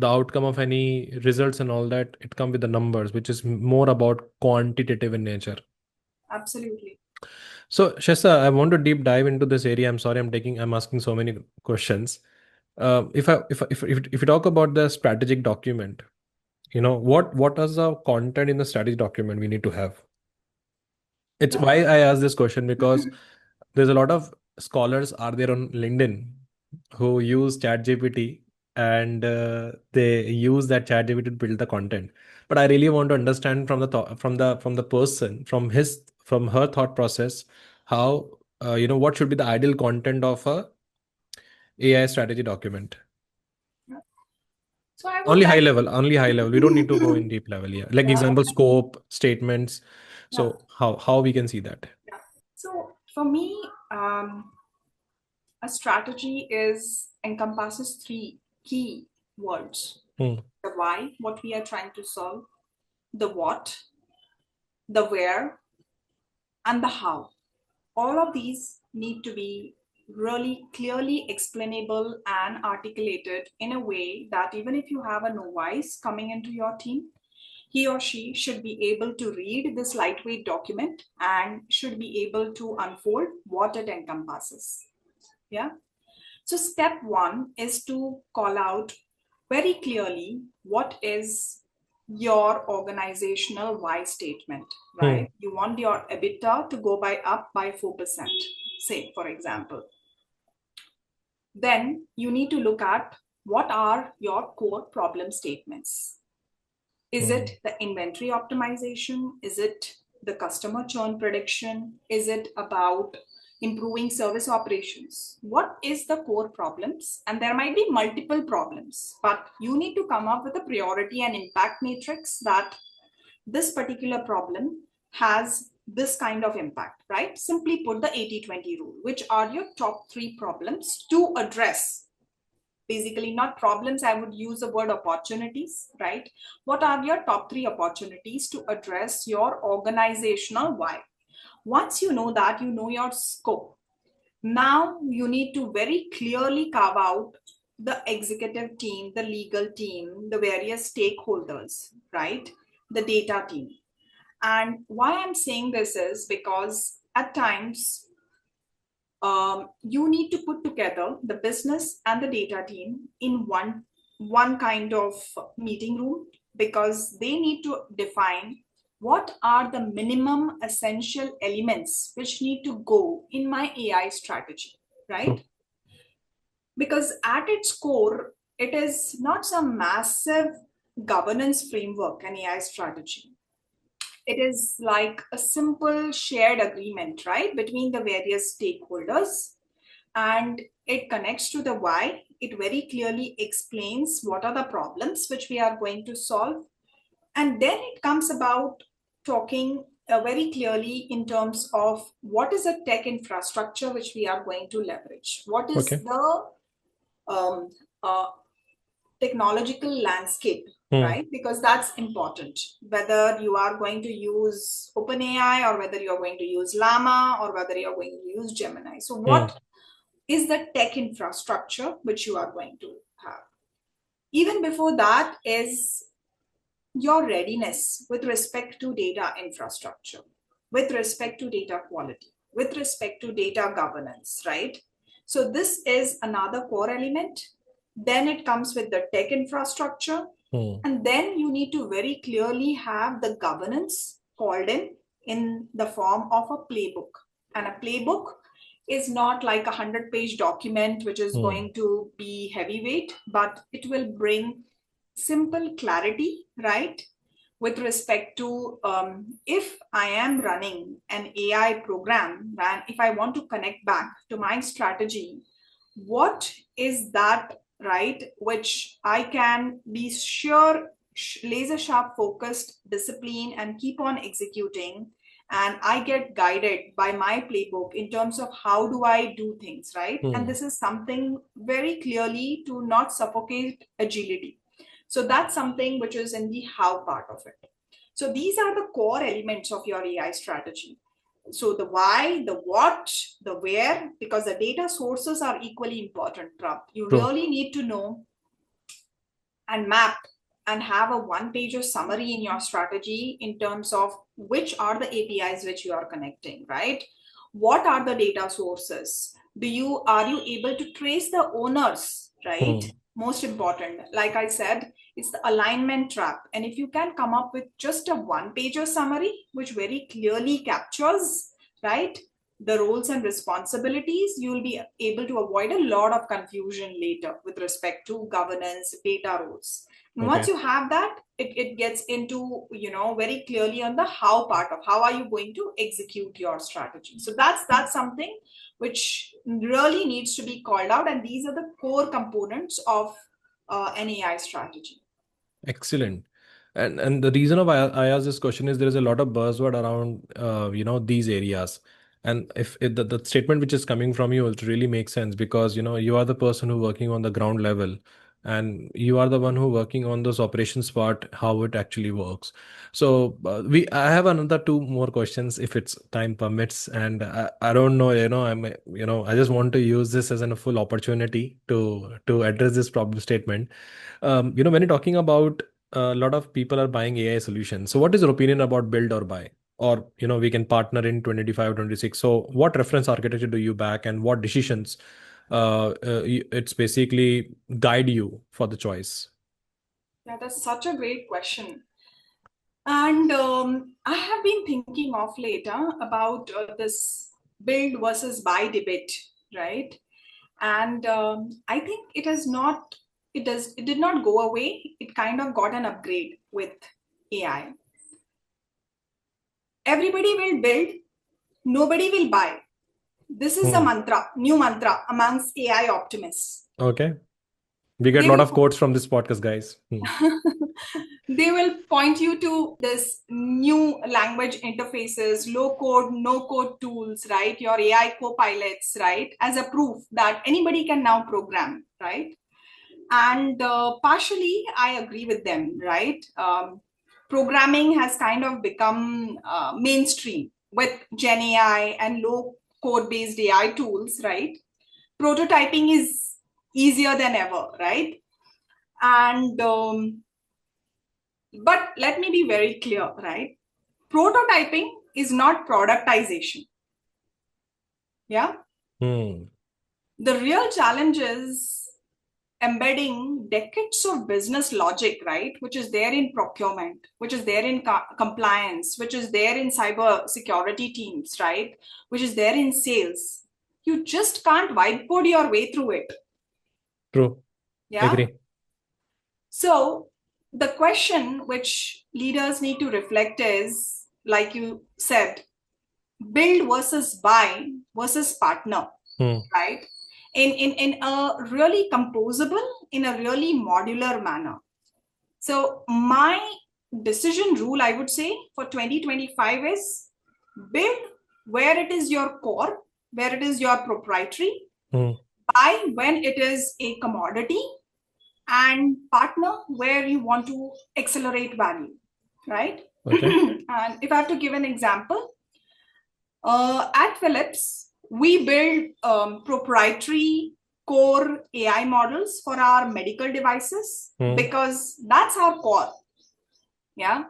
[SPEAKER 1] outcome of any results and all that, it comes with the numbers, which is more about quantitative in nature.
[SPEAKER 2] Absolutely.
[SPEAKER 1] So Shasta, I want to deep dive into this area. I'm sorry, I'm asking so many questions. If you talk about the strategic document, what is the content in the strategy document we need to have? It's
[SPEAKER 2] Yeah.
[SPEAKER 1] why I ask this question because there's a lot of scholars are there on LinkedIn who use ChatGPT and they use that ChatGPT to build the content. But I really want to understand from the from the person from her thought process how what should be the ideal content of a AI strategy document.
[SPEAKER 2] So I would
[SPEAKER 1] Only high
[SPEAKER 2] like
[SPEAKER 1] level, only high level. We don't need to go in deep level. Yeah, like
[SPEAKER 2] yeah,
[SPEAKER 1] example, scope, statements.
[SPEAKER 2] yeah,
[SPEAKER 1] So how we can see that?
[SPEAKER 2] yeah. So for me, a strategy is encompasses three key words:
[SPEAKER 1] Hmm.
[SPEAKER 2] the why, what we are trying to solve, the what, the where, and the how. All of these need to be really clearly explainable and articulated in a way that even if you have a novice coming into your team, he or she should be able to read this lightweight document and should be able to unfold what it encompasses. Yeah. So, step one is to call out very clearly what is your organizational why statement,
[SPEAKER 1] Hmm.
[SPEAKER 2] right? You want your EBITDA to go by up by 4%, say, for example. Then you need to look at what are your core problem statements. Is
[SPEAKER 1] Hmm.
[SPEAKER 2] it the inventory optimization? Is it the customer churn prediction? Is it about improving service operations? What is the core problems? And there might be multiple problems, but you need to come up with a priority and impact matrix that this particular problem has this kind of impact, right? Simply put the 80-20 rule, which are your top three problems to address. Basically, not problems, I would use the word opportunities, right? What are your top three opportunities to address your organizational why? Once you know that, you know your scope. Now you need to very clearly carve out the executive team, the legal team, the various stakeholders, right? The data team. And why I'm saying this is because at times you need to put together the business and the data team in one kind of meeting room because they need to define what are the minimum essential elements which need to go in my AI strategy, right?
[SPEAKER 1] True.
[SPEAKER 2] Because at its core, it is not some massive governance framework, an AI strategy. It is like a simple shared agreement, right, between the various stakeholders, and it connects to the why. It very clearly explains what are the problems which we are going to solve, and then it comes about talking very clearly in terms of what is the tech infrastructure which we are going to leverage, what is
[SPEAKER 1] Okay.
[SPEAKER 2] the um, uh, technological landscape,
[SPEAKER 1] Hmm.
[SPEAKER 2] right? Because that's important. Whether you are going to use OpenAI, or whether you're going to use Llama, or whether you're going to use Gemini. So,
[SPEAKER 1] Hmm.
[SPEAKER 2] what is the tech infrastructure which you are going to have? Even before that is your readiness with respect to data infrastructure, with respect to data quality, with respect to data governance, right? So, this is another core element. Then it comes with the tech infrastructure.
[SPEAKER 1] Hmm.
[SPEAKER 2] And then you need to very clearly have the governance called in the form of a playbook. And a playbook is not like 100-page document which is
[SPEAKER 1] Hmm.
[SPEAKER 2] going to be heavyweight, but it will bring simple clarity, right? With respect to if I am running an AI program, and if I want to connect back to my strategy, what is that, right, which I can be sure, laser sharp focused, discipline, and keep on executing, and I get guided by my playbook in terms of how do I do things, right? And
[SPEAKER 1] Hmm.
[SPEAKER 2] this is something very clearly to not suffocate agility. So that's something which is in the how part of it. So these are the core elements of your AI strategy. So the why, the what, the where, because the data sources are equally important, Prab. You
[SPEAKER 1] True.
[SPEAKER 2] really need to know and map and have a one pager summary in your strategy in terms of which are the APIs which you are connecting, right? What are the data sources? Are you able to trace the owners, right?
[SPEAKER 1] Hmm.
[SPEAKER 2] Most important, like I said, it's the alignment trap. And if you can come up with just a one pager summary which very clearly captures, right, the roles and responsibilities, you will be able to avoid a lot of confusion later with respect to governance, data roles. And once
[SPEAKER 1] Okay.
[SPEAKER 2] you have that, it gets into, very clearly on the how part of how are you going to execute your strategy. So that's something which really needs to be called out. And these are the core components of an AI strategy.
[SPEAKER 1] Excellent. And the reason of I asked this question is there is a lot of buzzword around these areas. And if the statement which is coming from you, it really makes sense because you are the person who working on the ground level, and you are the one who working on those operations part, how it actually works. So I have another two more questions if it's time permits, and I don't know, I just want to use this as a full opportunity to address this problem statement. When you're talking about a lot of people are buying AI solutions. So what is your opinion about build or buy? Or, we can partner in 2025, 26. So what reference architecture do you back and what decisions it's basically guide you for the choice?
[SPEAKER 2] Yeah, that's such a great question. And I have been thinking of later about this build versus buy debate, right? And I think it did not go away. It kind of got an upgrade with AI. Everybody will build, nobody will buy. This is a
[SPEAKER 1] Hmm.
[SPEAKER 2] new mantra amongst AI optimists.
[SPEAKER 1] Okay. We get a
[SPEAKER 2] They
[SPEAKER 1] lot
[SPEAKER 2] will
[SPEAKER 1] of quotes from this podcast, guys. Hmm.
[SPEAKER 2] they will point you to this new language interfaces, low code, no code tools, right? Your AI co-pilots, right? As a proof that anybody can now program, right? And partially, I agree with them, right? Programming has kind of become mainstream with Gen AI and low code based AI tools, right? Prototyping is easier than ever, right? And but let me be very clear, right? Prototyping is not productization. Yeah.
[SPEAKER 1] Hmm.
[SPEAKER 2] The real challenge is embedding decades of business logic, right? Which is there in procurement, which is there in compliance, which is there in cyber security teams, right? Which is there in sales. You just can't whiteboard your way through it.
[SPEAKER 1] True.
[SPEAKER 2] Yeah.
[SPEAKER 1] Agree.
[SPEAKER 2] So the question which leaders need to reflect is, like you said, build versus buy versus partner,
[SPEAKER 1] Hmm.
[SPEAKER 2] right? In a really composable, in a really modular manner. So my decision rule, I would say, for 2025 is build where it is your core, where it is your proprietary,
[SPEAKER 1] Hmm.
[SPEAKER 2] buy when it is a commodity, and partner where you want to accelerate value, right?
[SPEAKER 1] Okay.
[SPEAKER 2] And if I have to give an example, at Philips, we build proprietary core AI models for our medical devices
[SPEAKER 1] Hmm.
[SPEAKER 2] because that's our core. Yeah.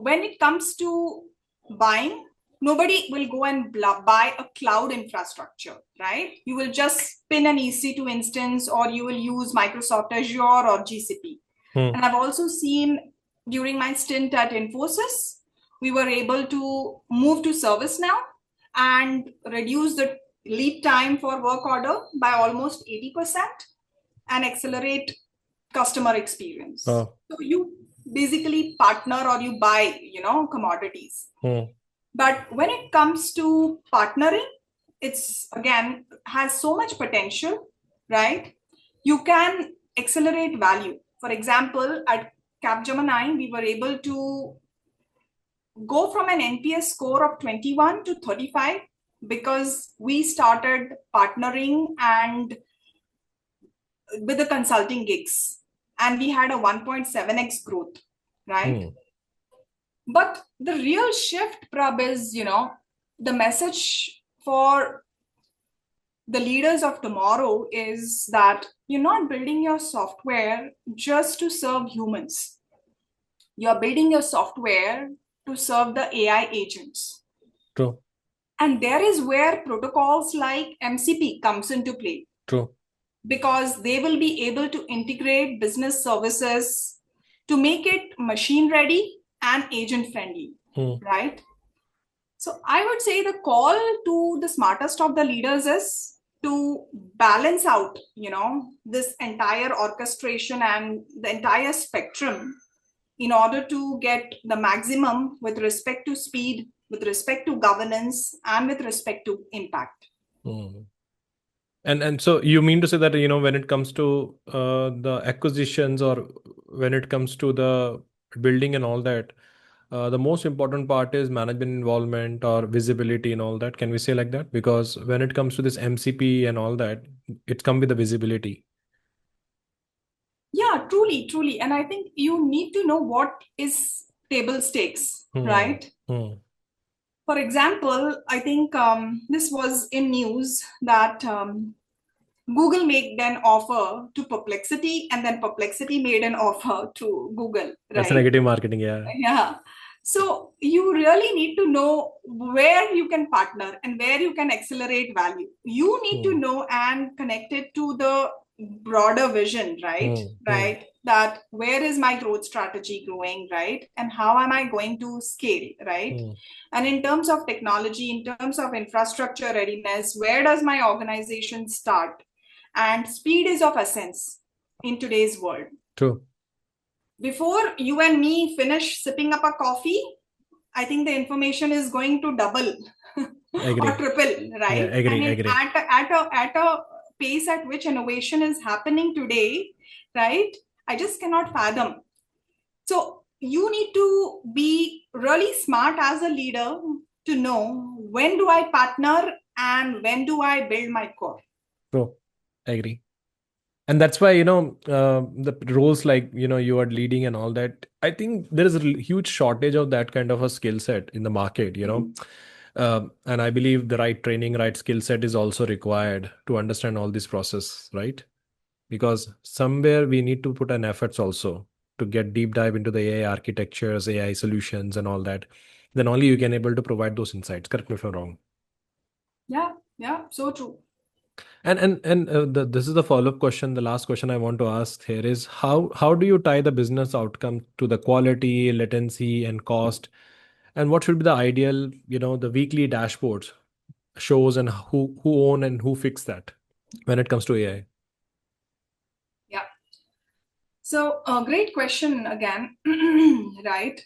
[SPEAKER 2] When it comes to buying, nobody will go and buy a cloud infrastructure, right? You will just pin an EC2 instance, or you will use Microsoft Azure or GCP.
[SPEAKER 1] Hmm.
[SPEAKER 2] And I've also seen during my stint at Infosys, we were able to move to ServiceNow and reduce the lead time for work order by almost 80% and accelerate customer experience.
[SPEAKER 1] Oh.
[SPEAKER 2] So you basically partner or you buy, commodities.
[SPEAKER 1] Hmm.
[SPEAKER 2] But when it comes to partnering, it's again has so much potential, right? You can accelerate value. For example, at Capgemini, we were able to go from an NPS score of 21 to 35 because we started partnering and with the consulting gigs, and we had a 1.7x growth, right?
[SPEAKER 1] Hmm.
[SPEAKER 2] But the real shift, Prab, is, the message for the leaders of tomorrow is that you're not building your software just to serve humans. You're building your software to serve the AI agents.
[SPEAKER 1] True.
[SPEAKER 2] And there is where protocols like MCP comes into play,
[SPEAKER 1] True.
[SPEAKER 2] because they will be able to integrate business services to make it machine ready and agent friendly,
[SPEAKER 1] Hmm.
[SPEAKER 2] right? So I would say the call to the smartest of the leaders is to balance out, this entire orchestration and the entire spectrum in order to get the maximum with respect to speed, with respect to governance, and with respect to impact.
[SPEAKER 1] Hmm. And so you mean to say that, when it comes to the acquisitions, or when it comes to the building and all that, the most important part is management involvement or visibility and all that. Can we say like that? Because when it comes to this MCP and all that, it's come with the visibility.
[SPEAKER 2] Yeah, truly, truly. And I think you need to know what is table stakes,
[SPEAKER 1] Hmm.
[SPEAKER 2] right?
[SPEAKER 1] Hmm.
[SPEAKER 2] For example, I think this was in news that Google made an offer to Perplexity, and then Perplexity made an offer to Google,
[SPEAKER 1] That's a
[SPEAKER 2] right?
[SPEAKER 1] negative marketing, yeah.
[SPEAKER 2] Yeah. So you really need to know where you can partner and where you can accelerate value. You need to
[SPEAKER 1] Hmm.
[SPEAKER 2] know and connect it to the broader vision, right?
[SPEAKER 1] Hmm. Hmm.
[SPEAKER 2] Right. That where is my growth strategy growing, right? And how am I going to scale, right?
[SPEAKER 1] Hmm.
[SPEAKER 2] And in terms of technology, in terms of infrastructure readiness, where does my organization start? And speed is of essence in today's world.
[SPEAKER 1] True.
[SPEAKER 2] Before you and me finish sipping up a coffee, I think the information is going to double or
[SPEAKER 1] Agree.
[SPEAKER 2] triple,
[SPEAKER 1] Yeah,
[SPEAKER 2] right? And
[SPEAKER 1] agree, agree.
[SPEAKER 2] at a pace at which innovation is happening today, right? I just cannot fathom. So you need to be really smart as a leader to know when do I partner and when do I build my core.
[SPEAKER 1] True. Agree. And that's why, the roles like, you are leading and all that, I think there is a huge shortage of that kind of a skill set in the market. And I believe the right training, right skill set is also required to understand all this process, right? Because somewhere we need to put an efforts also to get deep dive into the AI architectures, AI solutions and all that. Then only you can able to provide those insights. Correct me if I'm wrong.
[SPEAKER 2] Yeah, yeah, so true.
[SPEAKER 1] This is the follow-up question. The last question I want to ask here is how do you tie the business outcome to the quality, latency, and cost, and what should be the ideal, the weekly dashboards shows, and who own and who fix that when it comes to AI?
[SPEAKER 2] So, great question again, right?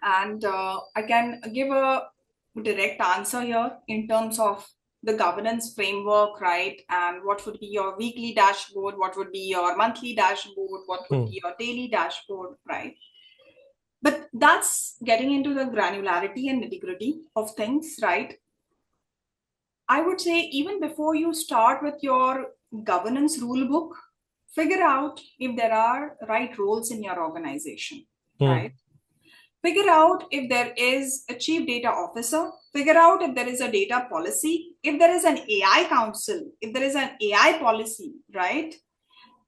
[SPEAKER 2] And I can give a direct answer here in terms of the governance framework, right? And what would be your weekly dashboard? What would be your monthly dashboard? What would
[SPEAKER 1] Hmm.
[SPEAKER 2] be your daily dashboard, right? But that's getting into the granularity and nitty gritty of things, right? I would say even before you start with your governance rule book, figure out if there are right roles in your organization,
[SPEAKER 1] Hmm.
[SPEAKER 2] right? Figure out if there is a chief data officer, figure out if there is a data policy, if there is an AI council, if there is an AI policy, right?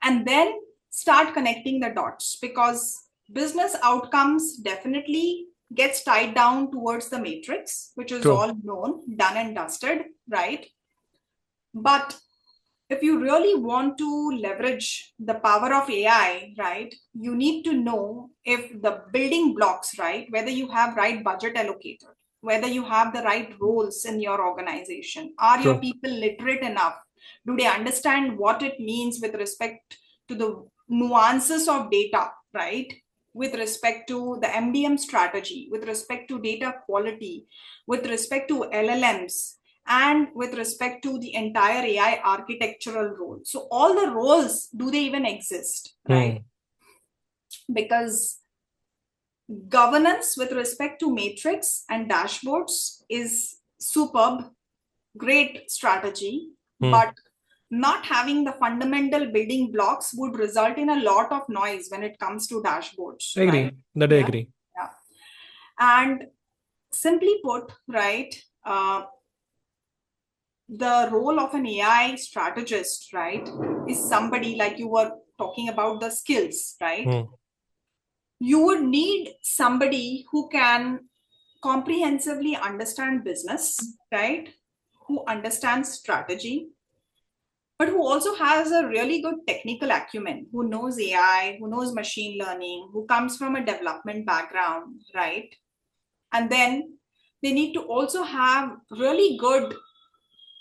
[SPEAKER 2] And then start connecting the dots, because business outcomes definitely gets tied down towards the matrix, which is
[SPEAKER 1] True.
[SPEAKER 2] all known, done and dusted, right? But if you really want to leverage the power of AI, right, you need to know if the building blocks, right, whether you have right budget allocated, whether you have the right roles in your organization, are your
[SPEAKER 1] True.
[SPEAKER 2] people literate enough? Do they understand what it means with respect to the nuances of data, right? With respect to the MDM strategy, with respect to data quality, with respect to LLMs, and with respect to the entire AI architectural role. So, all the roles, do they even exist, right?
[SPEAKER 1] Hmm.
[SPEAKER 2] Because governance with respect to matrix and dashboards is superb, great strategy,
[SPEAKER 1] Hmm.
[SPEAKER 2] but not having the fundamental building blocks would result in a lot of noise when it comes to dashboards, right?
[SPEAKER 1] Agree. That I
[SPEAKER 2] Yeah,
[SPEAKER 1] agree.
[SPEAKER 2] yeah. And simply put, right, the role of an AI strategist, right, is somebody like you were talking about the skills, right?
[SPEAKER 1] Hmm.
[SPEAKER 2] You would need somebody who can comprehensively understand business, right? Who understands strategy, but who also has a really good technical acumen, who knows AI, who knows machine learning, who comes from a development background, right? And then they need to also have really good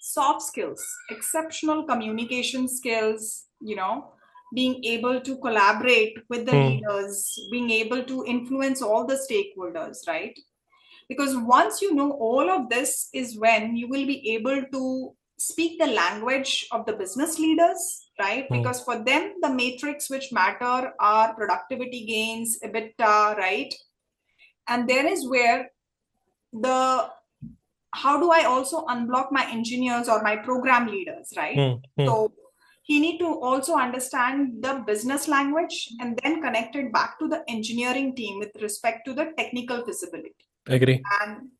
[SPEAKER 2] soft skills, exceptional communication skills, being able to collaborate with the
[SPEAKER 1] Hmm.
[SPEAKER 2] leaders, being able to influence all the stakeholders, right? Because once you know all of this is when you will be able to speak the language of the business leaders, right?
[SPEAKER 1] Hmm.
[SPEAKER 2] Because for them, the matrix which matter are productivity gains, EBITDA, right? And there is where the how do I also unblock my engineers or my program leaders, right?
[SPEAKER 1] Hmm. Hmm.
[SPEAKER 2] So he need to also understand the business language and then connect it back to the engineering team with respect to the technical feasibility.
[SPEAKER 1] Agree.
[SPEAKER 2] And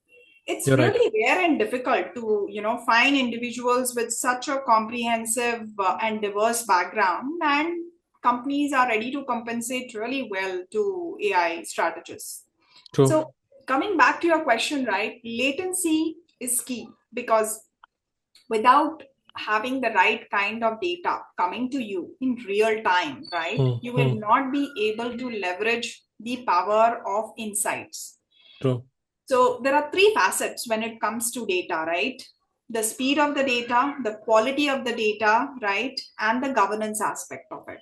[SPEAKER 2] it's
[SPEAKER 1] You're right.
[SPEAKER 2] really rare and difficult to find individuals with such a comprehensive and diverse background, and companies are ready to compensate really well to AI strategists.
[SPEAKER 1] True.
[SPEAKER 2] So, coming back to your question, right, latency is key, because without having the right kind of data coming to you in real time, right,
[SPEAKER 1] Hmm.
[SPEAKER 2] you will
[SPEAKER 1] Hmm.
[SPEAKER 2] not be able to leverage the power of insights.
[SPEAKER 1] True.
[SPEAKER 2] So there are three facets when it comes to data, right? The speed of the data, the quality of the data, right? And the governance aspect of it.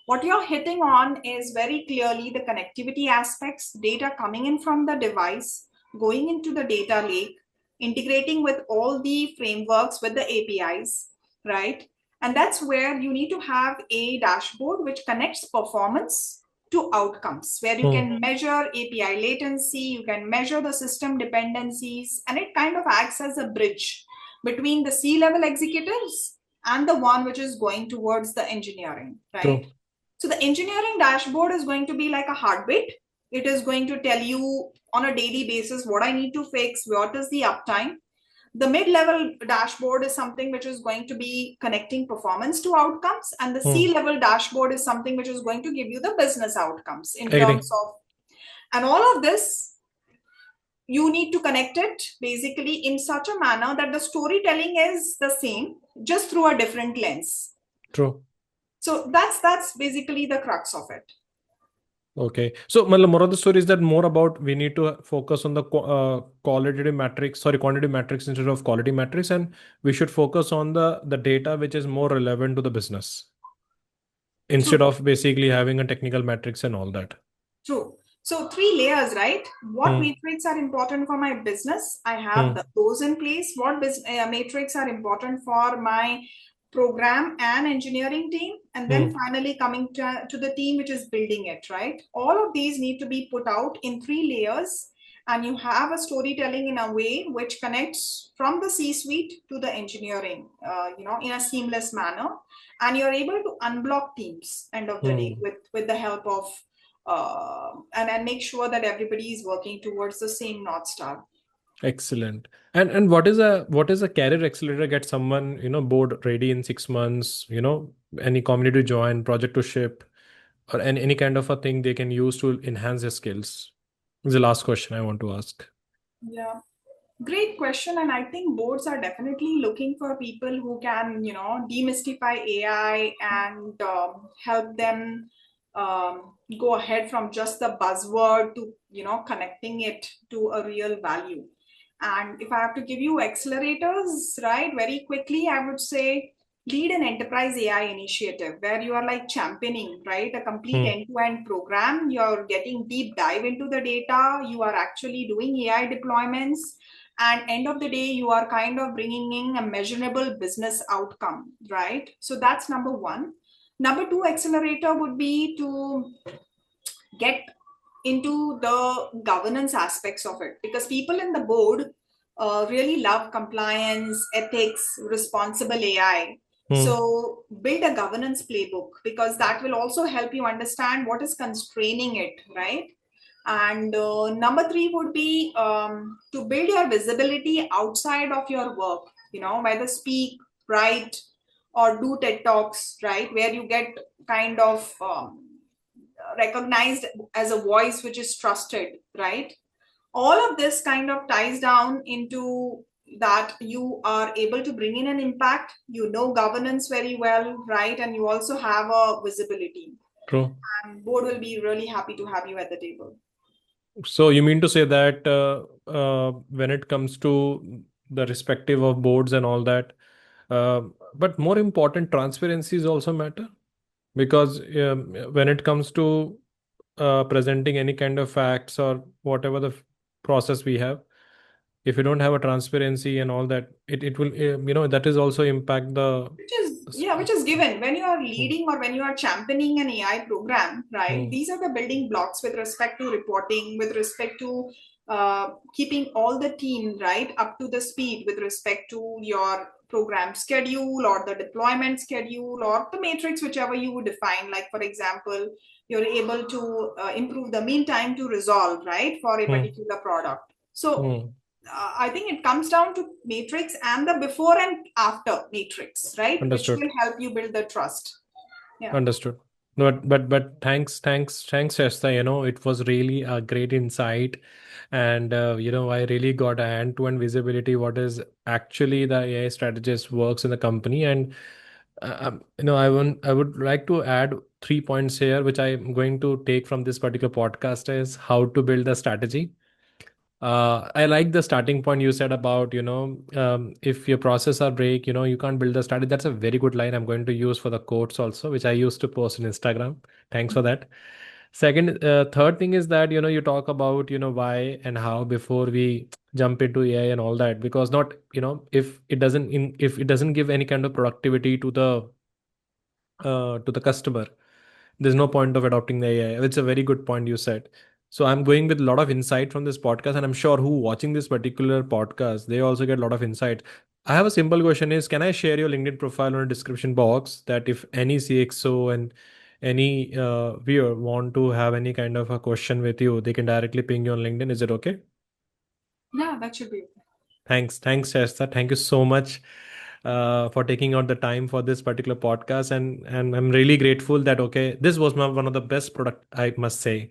[SPEAKER 2] What you're hitting on is very clearly the connectivity aspects, data coming in from the device, going into the data lake, integrating with all the frameworks with the APIs, right? And that's where you need to have a dashboard which connects performance to outcomes, where you
[SPEAKER 1] Hmm.
[SPEAKER 2] can measure API latency, you can measure the system dependencies, and it kind of acts as a bridge between the C-level executives and the one which is going towards the engineering, right?
[SPEAKER 1] True.
[SPEAKER 2] So the engineering dashboard is going to be like a heartbeat. It is going to tell you on a daily basis what I need to fix, what is the uptime. The mid-level dashboard is something which is going to be connecting performance to outcomes, and the
[SPEAKER 1] Hmm.
[SPEAKER 2] C-level dashboard is something which is going to give you the business outcomes in
[SPEAKER 1] Agree.
[SPEAKER 2] terms of, and all of this you need to connect it basically in such a manner that the storytelling is the same, just through a different lens.
[SPEAKER 1] True.
[SPEAKER 2] So that's basically the crux of it.
[SPEAKER 1] Okay. So, matlab, more of the story is that more about we need to focus on the qualitative metrics, sorry, quantitative metrics instead of quality metrics, and we should focus on the data which is more relevant to the business. instead
[SPEAKER 2] True.
[SPEAKER 1] of basically having a technical matrix and all that.
[SPEAKER 2] True. So three layers, right? What
[SPEAKER 1] Hmm.
[SPEAKER 2] metrics are important for my business? I have
[SPEAKER 1] Hmm.
[SPEAKER 2] those in place. What metrics are important for my program and engineering team? And then
[SPEAKER 1] Hmm.
[SPEAKER 2] finally coming to the team which is building it, right? All of these need to be put out in three layers. And you have a storytelling in a way which connects from the C-suite to the engineering, in a seamless manner. And you're able to unblock teams end of the day
[SPEAKER 1] Hmm.
[SPEAKER 2] with the help of and make sure that everybody is working towards the same North Star.
[SPEAKER 1] Excellent. And what is a career accelerator? Get someone, board ready in 6 months, any community to join, project to ship, or any kind of a thing they can use to enhance their skills? Is the last question I want to ask.
[SPEAKER 2] Yeah. Great question. And I think boards are definitely looking for people who can, demystify AI and help them go ahead from just the buzzword to, connecting it to a real value. And if I have to give you accelerators, right, very quickly, I would say lead an enterprise AI initiative where you are like championing, right, a complete
[SPEAKER 1] Hmm.
[SPEAKER 2] end-to-end program. You're getting deep dive into the data. You are actually doing AI deployments, and end of the day you are kind of bringing in a measurable business outcome, right? So that's number one. Number two accelerator would be to get into the governance aspects of it, because people in the board really love compliance, ethics, responsible AI.
[SPEAKER 1] Hmm.
[SPEAKER 2] So build a governance playbook, because that will also help you understand what is constraining it, right? And number three would be to build your visibility outside of your work, whether speak, write, or do TED Talks, right? Where you get kind of recognized as a voice which is trusted, right? All of this kind of ties down into that you are able to bring in an impact, governance very well, right? And you also have a visibility.
[SPEAKER 1] True.
[SPEAKER 2] And board will be really happy to have you at the table.
[SPEAKER 1] So you mean to say that when it comes to the respective of boards and all that, uh, but more important, transparencies also matter, because when it comes to presenting any kind of facts or whatever the process we have, if you don't have a transparency and all that, it will that is also impact the.
[SPEAKER 2] Which is given when you are
[SPEAKER 1] Hmm.
[SPEAKER 2] leading or when you are championing an AI program, right?
[SPEAKER 1] Hmm.
[SPEAKER 2] These are the building blocks with respect to reporting, with respect to keeping all the team right up to the speed with respect to your program schedule or the deployment schedule or the matrix, whichever you would define. Like for example, you're able to improve the mean time to resolve, right, for a
[SPEAKER 1] Hmm.
[SPEAKER 2] particular product. So
[SPEAKER 1] Hmm.
[SPEAKER 2] I think it comes down to matrix and the before and after matrix, right? Which
[SPEAKER 1] Understood.
[SPEAKER 2] will help you build the trust. Yeah.
[SPEAKER 1] Understood. But thanks, Shasta. It was really a great insight, and I really got a hand-to-hand visibility what is actually the AI strategist works in the company, and I would like to add 3 points here, which I'm going to take from this particular podcast is how to build a strategy. I like the starting point you said about, if your process are break, you can't build a strategy. That's a very good line I'm going to use for the quotes also, which I used to post on Instagram. Thanks for that. Third thing is that, you talk about, why and how before we jump into AI and all that, because not, if it doesn't give any kind of productivity to the customer, there's no point of adopting the AI. It's a very good point you said. So I'm going with a lot of insight from this podcast, and I'm sure who watching this particular podcast, they also get a lot of insight. I have a simple question is, can I share your LinkedIn profile on a description box that if any CXO and any viewer want to have any kind of a question with you, they can directly ping you on LinkedIn. Is it okay?
[SPEAKER 2] Yeah, that should be okay.
[SPEAKER 1] Thanks, Shasta. Thank you so much for taking out the time for this particular podcast, and I'm really grateful that this was one of the best product I must say,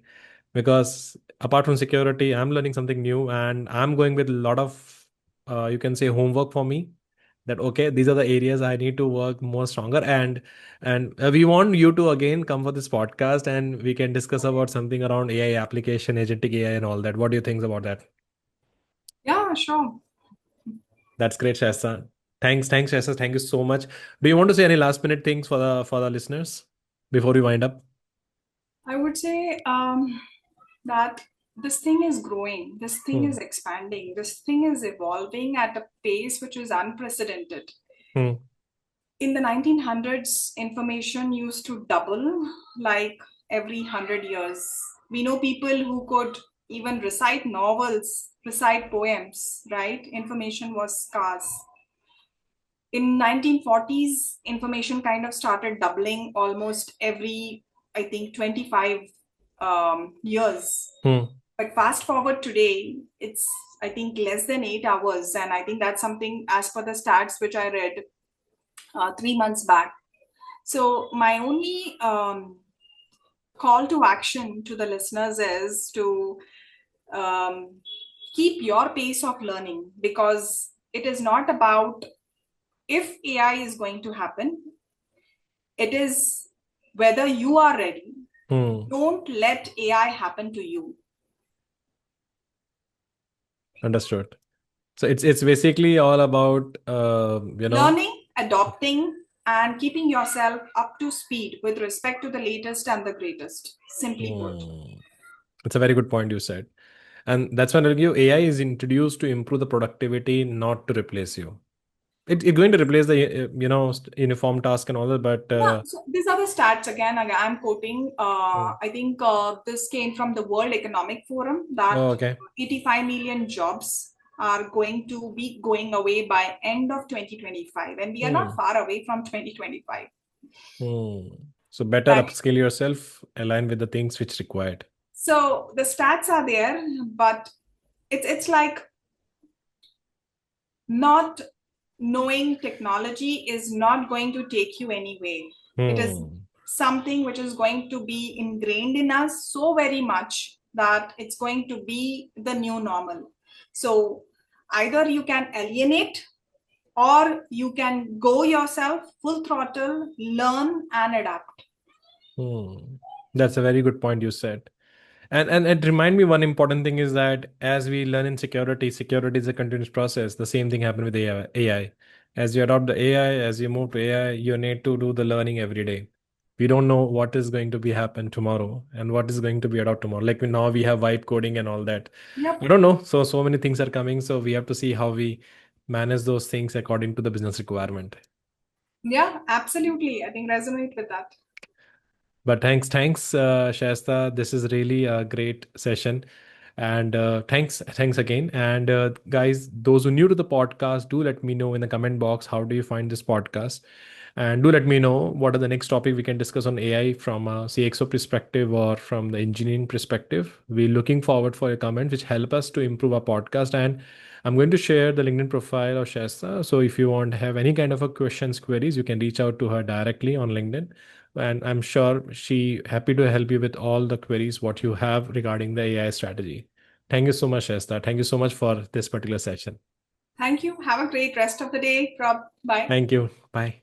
[SPEAKER 1] because apart from security, I'm learning something new, and I'm going with a lot of you can say homework for me. That these are the areas I need to work more stronger, and we want you to again come for this podcast, and we can discuss about something around AI application, agentic AI, and all that. What do you think about that?
[SPEAKER 2] Yeah, sure.
[SPEAKER 1] That's great, Shasta. Thanks, Shasta. Thank you so much. Do you want to say any last minute things for the listeners? before we wind up?
[SPEAKER 2] I would say that this thing is growing, this thing
[SPEAKER 1] Hmm.
[SPEAKER 2] is expanding, this thing is evolving at a pace which is unprecedented.
[SPEAKER 1] Hmm.
[SPEAKER 2] In the 1900s, information used to double like every 100 years. We know people who could even recite novels, recite poems, right? Information was scarce. In 1940s, information kind of started doubling almost every, I think, 25 years.
[SPEAKER 1] Hmm.
[SPEAKER 2] But fast forward today, it's, I think, less than 8 hours. And I think that's something as per the stats which I read 3 months back. So my only call to action to the listeners is to um, keep your pace of learning, because it is not about if AI is going to happen, it is whether you are ready.
[SPEAKER 1] Hmm.
[SPEAKER 2] Don't let AI happen to you.
[SPEAKER 1] Understood. So it's basically all about
[SPEAKER 2] Learning, adopting, and keeping yourself up to speed with respect to the latest and the greatest. Simply put.
[SPEAKER 1] hmm. It's a very good point you said. And that's when AI is introduced to improve the productivity, not to replace you. It's going to replace the uniform task and all that, but
[SPEAKER 2] Yeah, so these are the stats again I'm quoting.
[SPEAKER 1] hmm.
[SPEAKER 2] I think this came from the World Economic Forum that
[SPEAKER 1] Oh, okay.
[SPEAKER 2] 85 million jobs are going to be going away by end of 2025, and we are not
[SPEAKER 1] Hmm.
[SPEAKER 2] far away from 2025.
[SPEAKER 1] Hmm. So better
[SPEAKER 2] Right.
[SPEAKER 1] upskill yourself, align with the things which required.
[SPEAKER 2] So the stats are there, but it's like not knowing technology is not going to take you anywhere. It is
[SPEAKER 1] Hmm.
[SPEAKER 2] something which is going to be ingrained in us so very much that it's going to be the new normal. So either you can alienate or you can go yourself full throttle, learn and adapt.
[SPEAKER 1] Hmm. That's a very good point you said. And it remind me one important thing is that as we learn in security, security is a continuous process. The same thing happened with AI. As you adopt the AI, as you move to AI, you need to do the learning every day. We don't know what is going to be happen tomorrow and what is going to be adopt tomorrow. Like now we have vibe coding and all that. I
[SPEAKER 2] Yep.
[SPEAKER 1] don't know. So many things are coming. So we have to see how we manage those things according to the business requirement.
[SPEAKER 2] Yeah, absolutely. I think resonate with that.
[SPEAKER 1] But thanks, Shasta. This is really a great session, and thanks again. And guys, those who new to the podcast, do let me know in the comment box how do you find this podcast, and do let me know what are the next topic we can discuss on AI from a CXO perspective or from the engineering perspective. We're looking forward for your comments, which help us to improve our podcast. And I'm going to share the LinkedIn profile of Shasta. So if you want to have any kind of a questions, queries, you can reach out to her directly on LinkedIn, and I'm sure she happy to help you with all the queries what you have regarding the AI strategy. Thank you so much, Esther. Thank you so much for this particular session.
[SPEAKER 2] Thank you. Have a great rest of the day, Rob. Bye.
[SPEAKER 1] Thank you. Bye.